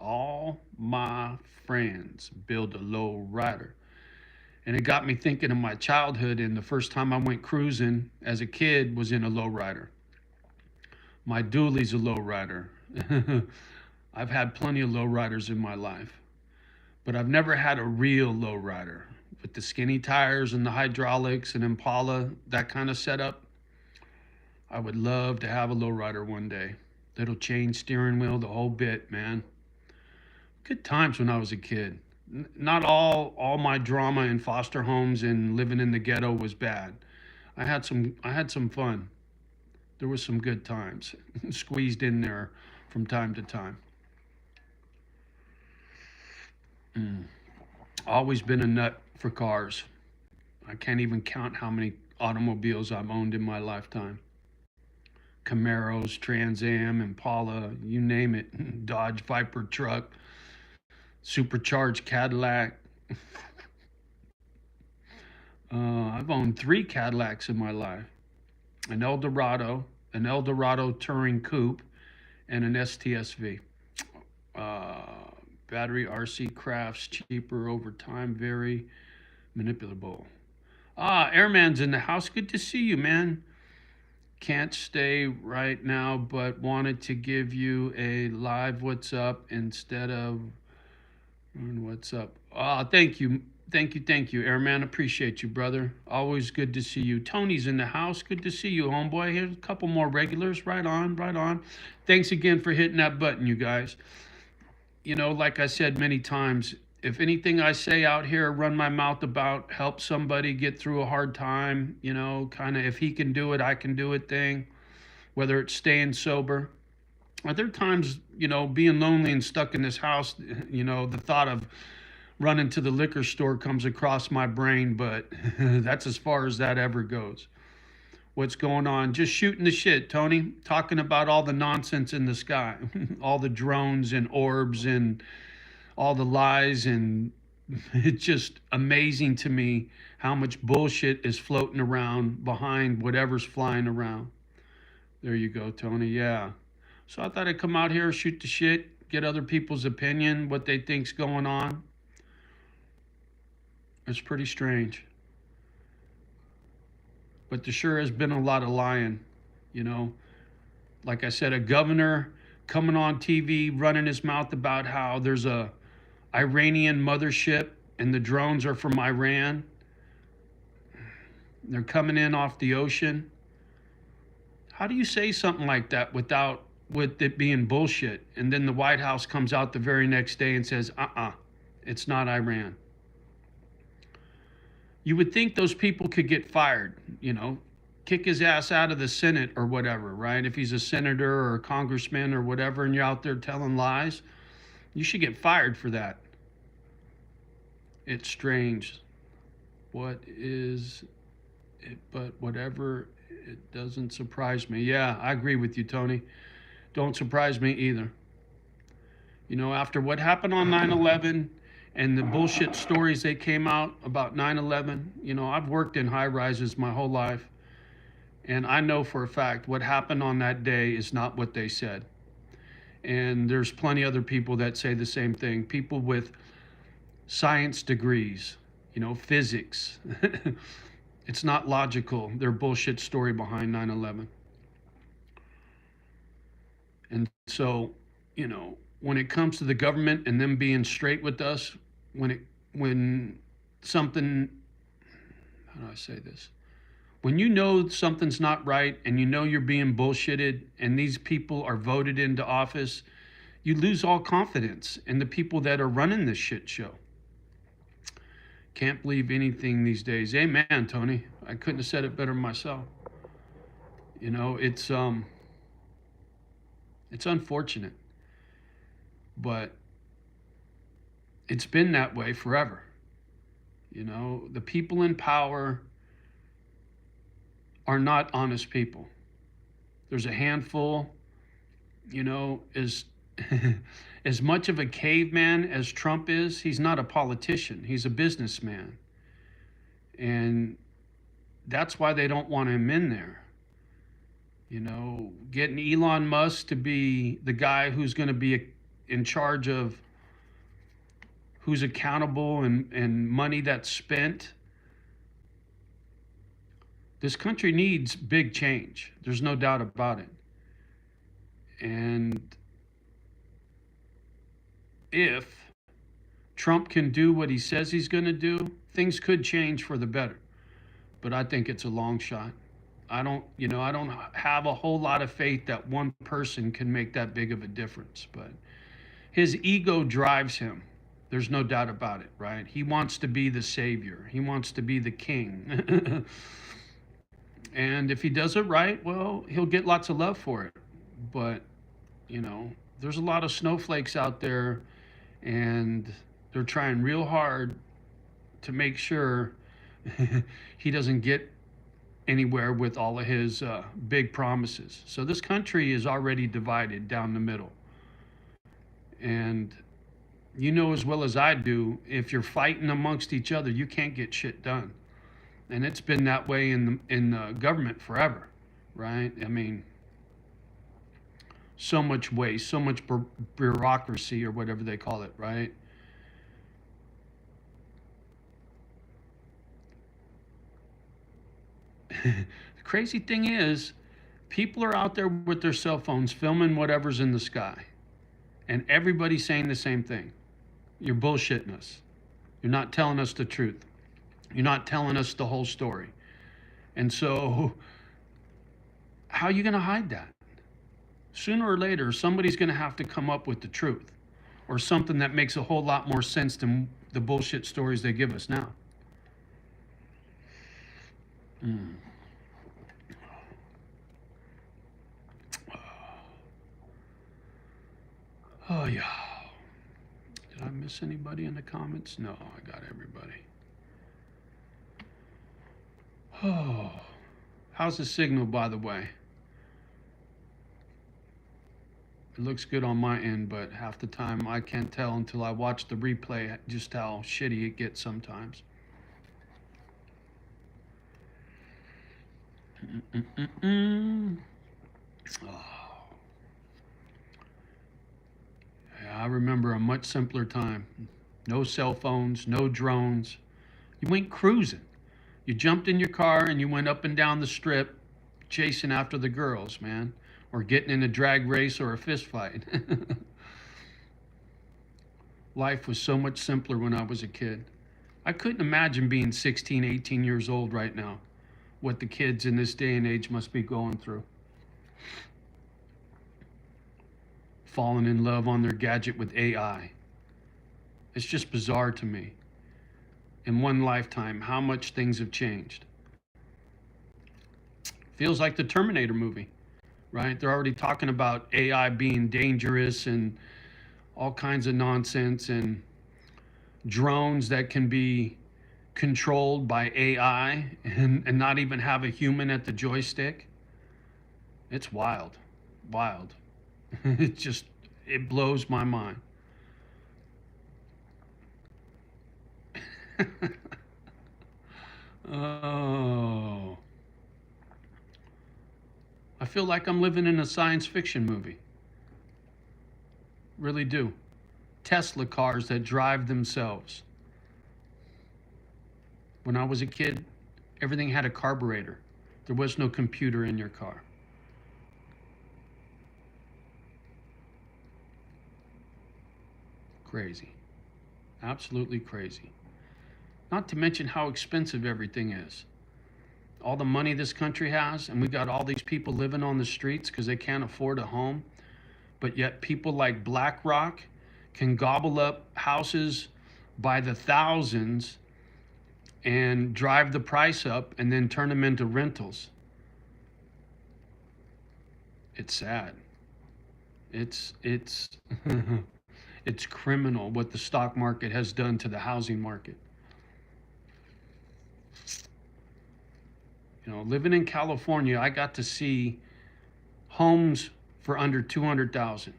All my friends build a lowrider. And it got me thinking of my childhood, and the first time I went cruising as a kid was in a lowrider. My dually's a lowrider. I've had plenty of lowriders in my life, but I've never had a real lowrider with the skinny tires and the hydraulics and Impala, that kind of setup. I would love to have a lowrider one day. Little chain steering wheel, the whole bit, man. Good times when I was a kid. Not all my drama in foster homes and living in the ghetto was bad. I had some fun. There was some good times squeezed in there from time to time. Mm. Always been a nut for cars. I can't even count how many automobiles I've owned in my lifetime. Camaros, Trans Am, Impala, you name it. Dodge Viper truck, supercharged Cadillac. I've owned three Cadillacs in my life: an Eldorado Touring Coupe, and an STSV. Uh, Battery RC crafts, cheaper over time, very manipulable. Airman's in the house. Good to see you, man. Can't stay right now, but wanted to give you a live what's up instead of what's up. Thank you. Thank you, Airman. Appreciate you, brother. Always good to see you. Tony's in the house. Good to see you, homeboy. Here's a couple more regulars. Right on, right on. Thanks again for hitting that button, you guys. Like I said many times, if anything I say out here, run my mouth about, help somebody get through a hard time, kind of if he can do it, I can do it thing, whether it's staying sober. Are there times, being lonely and stuck in this house, the thought of running to the liquor store comes across my brain, but that's as far as that ever goes. What's going on? Just shooting the shit, Tony. Talking about all the nonsense in the sky, all the drones and orbs and all the lies. And it's just amazing to me how much bullshit is floating around behind whatever's flying around. There you go, Tony. Yeah. So I thought I'd come out here, shoot the shit, get other people's opinion, what they think's going on. It's pretty strange. But there sure has been a lot of lying, you know. Like I said, a governor coming on TV running his mouth about how there's a Iranian mothership and the drones are from Iran. They're coming in off the ocean. How do you say something like that with it being bullshit? And then the White House comes out the very next day and says, it's not Iran. You would think those people could get fired, kick his ass out of the Senate or whatever, right? If he's a senator or a congressman or whatever, and you're out there telling lies, you should get fired for that. It's strange. What is it? But whatever, it doesn't surprise me. Yeah, I agree with you, Tony. Don't surprise me either. After what happened on 9/11 and the bullshit stories that came out about 9/11, I've worked in high rises my whole life. And I know for a fact what happened on that day is not what they said. And there's plenty other people that say the same thing. People with science degrees, physics. It's not logical, their bullshit story behind 9/11. And so, when it comes to the government and them being straight with us, when something, how do I say this? When you know something's not right and you're being bullshitted and these people are voted into office, you lose all confidence in the people that are running this shit show. Can't believe anything these days. Amen, Tony. I couldn't have said it better myself. It's unfortunate, but it's been that way forever. The people in power are not honest people. There's a handful, as as much of a caveman as Trump is, he's not a politician. He's a businessman. And that's why they don't want him in there. Getting Elon Musk to be the guy who's going to be in charge of who's accountable and money that's spent This country needs big change. There's no doubt about it. And if Trump can do what he says he's going to do, things could change for the better. But I think it's a long shot. I don't have a whole lot of faith that one person can make that big of a difference. But his ego drives him. There's no doubt about it, right? He wants to be the savior. He wants to be the king. And if he does it right, well, he'll get lots of love for it. But, you know, there's a lot of snowflakes out there, and they're trying real hard to make sure he doesn't get anywhere with all of his big promises. So this country is already divided down the middle. And you know as well as I do, if you're fighting amongst each other, you can't get shit done. And it's been that way in the government forever, right? I mean, so much waste, so much bureaucracy or whatever they call it, right? The crazy thing is, people are out there with their cell phones filming whatever's in the sky, and everybody's saying the same thing. You're bullshitting us. You're not telling us the truth. You're not telling us the whole story. And so, how are you going to hide that? Sooner or later, somebody's going to have to come up with the truth, or something that makes a whole lot more sense than the bullshit stories they give us now. Mm. Oh, yeah. Did I miss anybody in the comments? No, I got everybody. Oh, how's the signal, by the way? It looks good on my end, but half the time I can't tell until I watch the replay just how shitty it gets sometimes. Oh. Yeah, I remember a much simpler time. No cell phones, no drones. You went cruising. You jumped in your car and you went up and down the strip chasing after the girls, man, or getting in a drag race or a fist fight. Life was so much simpler when I was a kid. I couldn't imagine being 16, 18 years old right now, what the kids in this day and age must be going through. Falling in love on their gadget with AI. It's just bizarre to me. In one lifetime, how much things have changed. Feels like the Terminator movie, right? They're already talking about AI being dangerous and all kinds of nonsense, and drones that can be controlled by AI and not even have a human at the joystick. It's wild, wild. It blows my mind. Oh, I feel like I'm living in a science fiction movie. Really do. Tesla cars that drive themselves. When I was a kid, everything had a carburetor. There was no computer in your car. Crazy. Absolutely crazy. Not to mention how expensive everything is. All the money this country has, and we got all these people living on the streets because they can't afford a home. But yet people like BlackRock can gobble up houses by the thousands and drive the price up and then turn them into rentals. It's sad. It's it's criminal what the stock market has done to the housing market. You know, living in California, I got to see homes for under 200,000.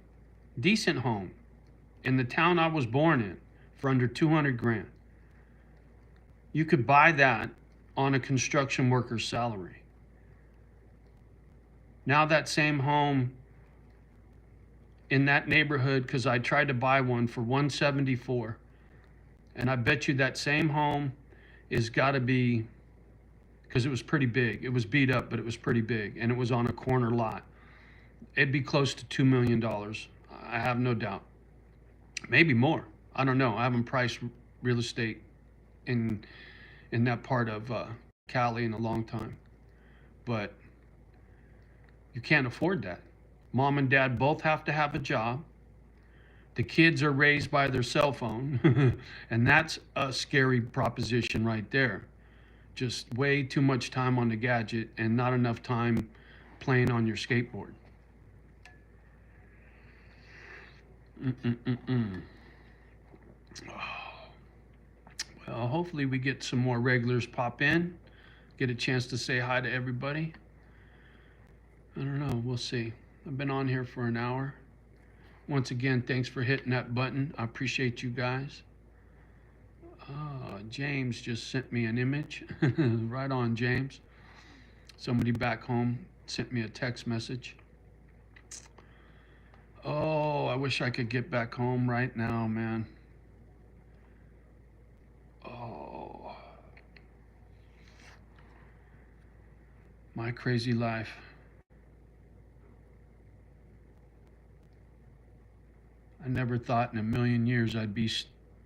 Decent home in the town I was born in for under 200 grand. You could buy that on a construction worker's salary. Now that same home in that neighborhood, because I tried to buy one for 174, and I bet you that same home is got to be because it was pretty big. It was beat up, but it was pretty big, and it was on a corner lot. It'd be close to $2 million. I have no doubt. Maybe more. I don't know. I haven't priced real estate in that part of Cali in a long time, but you can't afford that. Mom and dad both have to have a job. The kids are raised by their cell phone, and that's a scary proposition right there. Just way too much time on the gadget and not enough time playing on your skateboard. Mm-mm-mm-mm. Well, hopefully we get some more regulars pop in, get a chance to say hi to everybody. I don't know, we'll see. I've been on here for an hour. Once again, thanks for hitting that button. I appreciate you guys. James just sent me an image. Right on, James. Somebody back home sent me a text message. Oh, I wish I could get back home right now, man. Oh, my crazy life. I never thought in a million years I'd be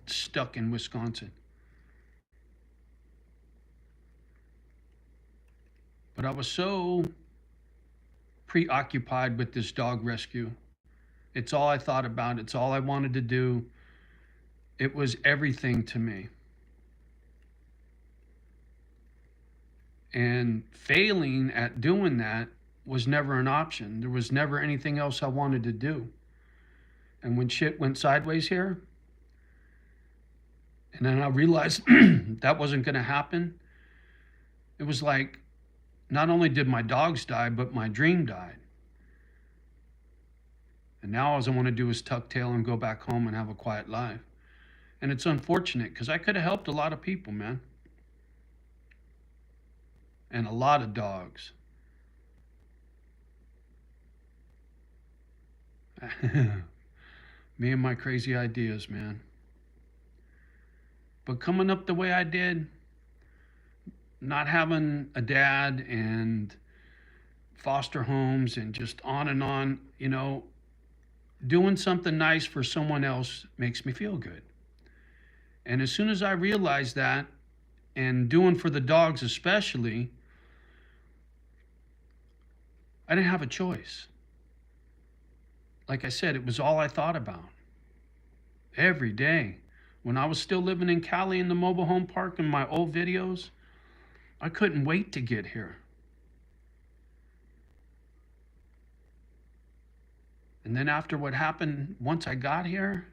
stuck in Wisconsin. But I was so preoccupied with this dog rescue. It's all I thought about. It's all I wanted to do. It was everything to me. And failing at doing that was never an option. There was never anything else I wanted to do. And when shit went sideways here, and then I realized that wasn't going to happen, it was like not only did my dogs die, but my dream died. And now all I want to do is tuck tail and go back home and have a quiet life. And it's unfortunate because I could have helped a lot of people, man. And a lot of dogs. Me and my crazy ideas, man. But coming up the way I did, not having a dad and foster homes and just on and on, you know, doing something nice for someone else makes me feel good. And as soon as I realized that, and doing for the dogs especially, I didn't have a choice. Like I said, it was all I thought about every day. When I was still living in Cali in the mobile home park in my old videos, I couldn't wait to get here. And then after what happened, once I got here,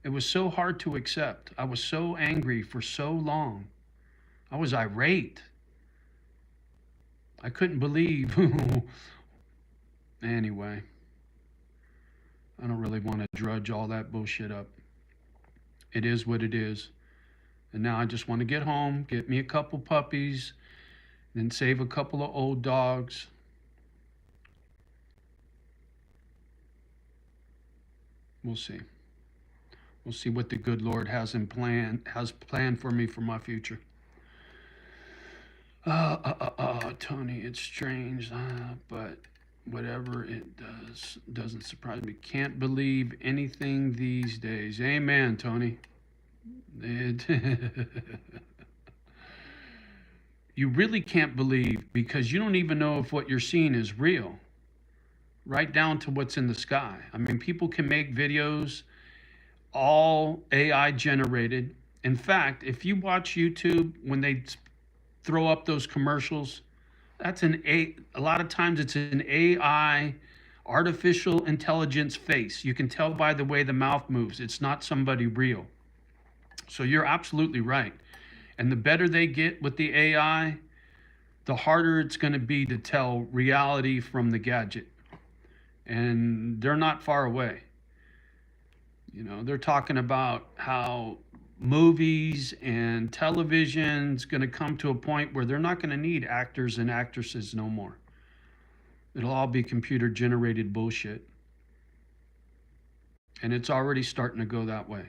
it was so hard to accept. I was so angry for so long. I was irate. I couldn't believe. Anyway, I don't really want to drudge all that bullshit up. It is what it is. And now I just want to get home, get me a couple puppies, then save a couple of old dogs. We'll see. We'll see what the good Lord has planned for me for my future. Tony, it's strange, but whatever it doesn't surprise me. Can't believe anything these days. Amen, Tony. You really can't believe because you don't even know if what you're seeing is real, right down to what's in the sky. I mean, people can make videos all AI generated. In fact, if you watch YouTube, when they throw up those commercials, that's a lot of times it's an AI, artificial intelligence face. You can tell by the way the mouth moves. It's not somebody real. So you're absolutely right. And the better they get with the AI, the harder it's going to be to tell reality from the gadget. And they're not far away. You know, they're talking about how movies and television's going to come to a point where they're not going to need actors and actresses no more. It'll all be computer generated bullshit. And it's already starting to go that way.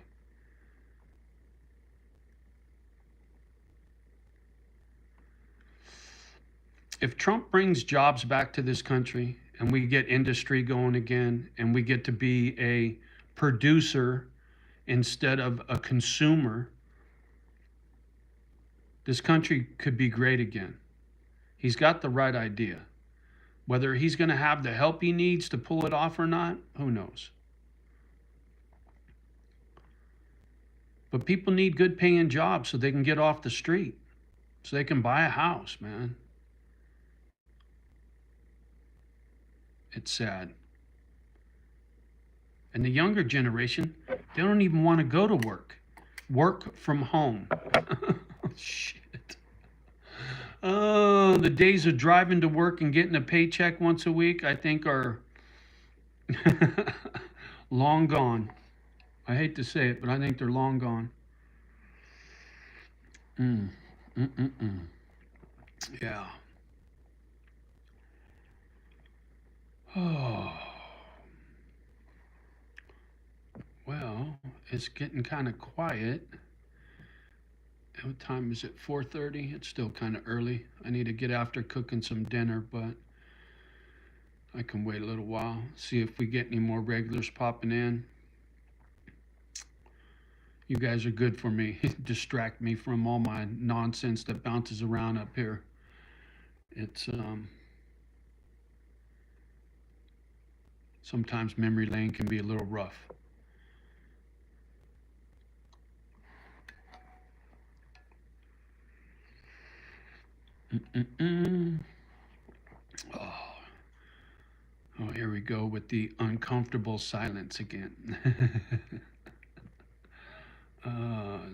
If Trump brings jobs back to this country and we get industry going again and we get to be a producer instead of a consumer, this country could be great again. He's got the right idea. Whether he's going to have the help he needs to pull it off or not, who knows? But people need good paying jobs so they can get off the street, so they can buy a house, man. It's sad. And the younger generation, they don't even want to go to work. Work from home. Shit. Oh, the days of driving to work and getting a paycheck once a week, I think, are long gone. I hate to say it, but I think they're long gone. Mm. Mm-mm-mm. Yeah. Oh. Well, it's getting kind of quiet. What time is it? 4:30? It's still kind of early. I need to get after cooking some dinner, but I can wait a little while. See if we get any more regulars popping in. You guys are good for me. Distract me from all my nonsense that bounces around up here. It's sometimes memory lane can be a little rough. Mm-mm-mm. Oh. Oh, here we go with the uncomfortable silence again.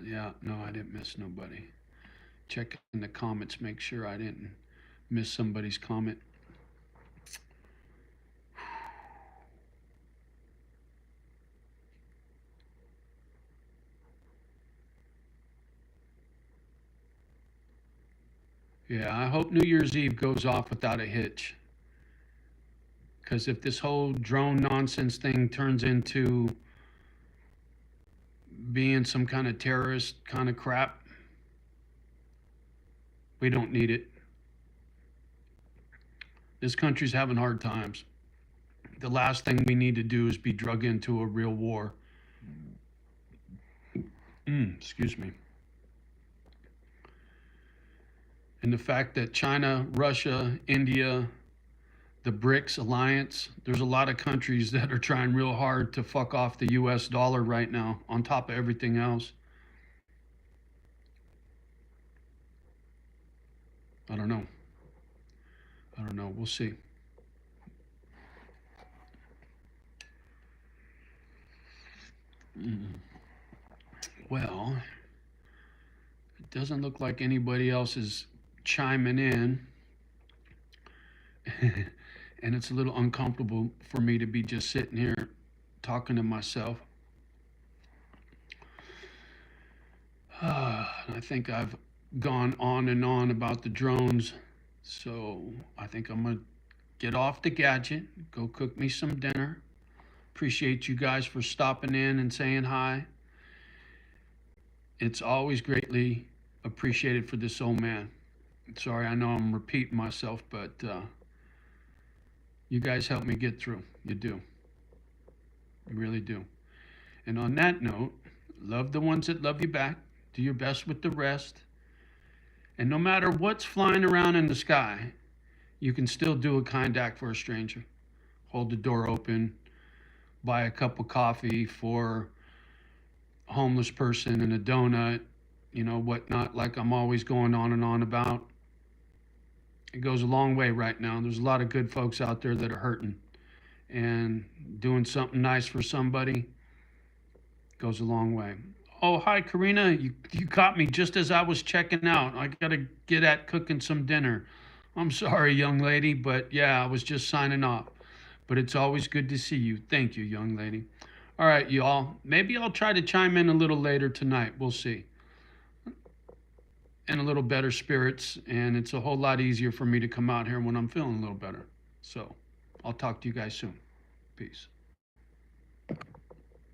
Yeah, no, I didn't miss nobody. Check in the comments, make sure I didn't miss somebody's comment. Yeah, I hope New Year's Eve goes off without a hitch. Because if this whole drone nonsense thing turns into being some kind of terrorist kind of crap, we don't need it. This country's having hard times. The last thing we need to do is be drug into a real war. Excuse me. And the fact that China, Russia, India, the BRICS alliance, there's a lot of countries that are trying real hard to fuck off the US dollar right now, on top of everything else. I don't know. We'll see. Well, it doesn't look like anybody else is chiming in. And it's a little uncomfortable for me to be just sitting here talking to myself. I think I've gone on and on about the drones, so I think I'm going to get off the gadget, go cook me some dinner. Appreciate you guys for stopping in and saying hi. It's always greatly appreciated for this old man. Sorry, I know I'm repeating myself, but you guys help me get through. You do. You really do. And on that note, love the ones that love you back. Do your best with the rest. And no matter what's flying around in the sky, you can still do a kind act for a stranger. Hold the door open, buy a cup of coffee for a homeless person and a donut, whatnot, like I'm always going on and on about. It goes a long way right now. There's a lot of good folks out there that are hurting. And doing something nice for somebody goes a long way. Oh, hi, Karina. You caught me just as I was checking out. I got to get at cooking some dinner. I'm sorry, young lady, but yeah, I was just signing off. But it's always good to see you. Thank you, young lady. All right, y'all. Maybe I'll try to chime in a little later tonight. We'll see. In a little better spirits, and it's a whole lot easier for me to come out here when I'm feeling a little better. So I'll talk to you guys soon. Peace.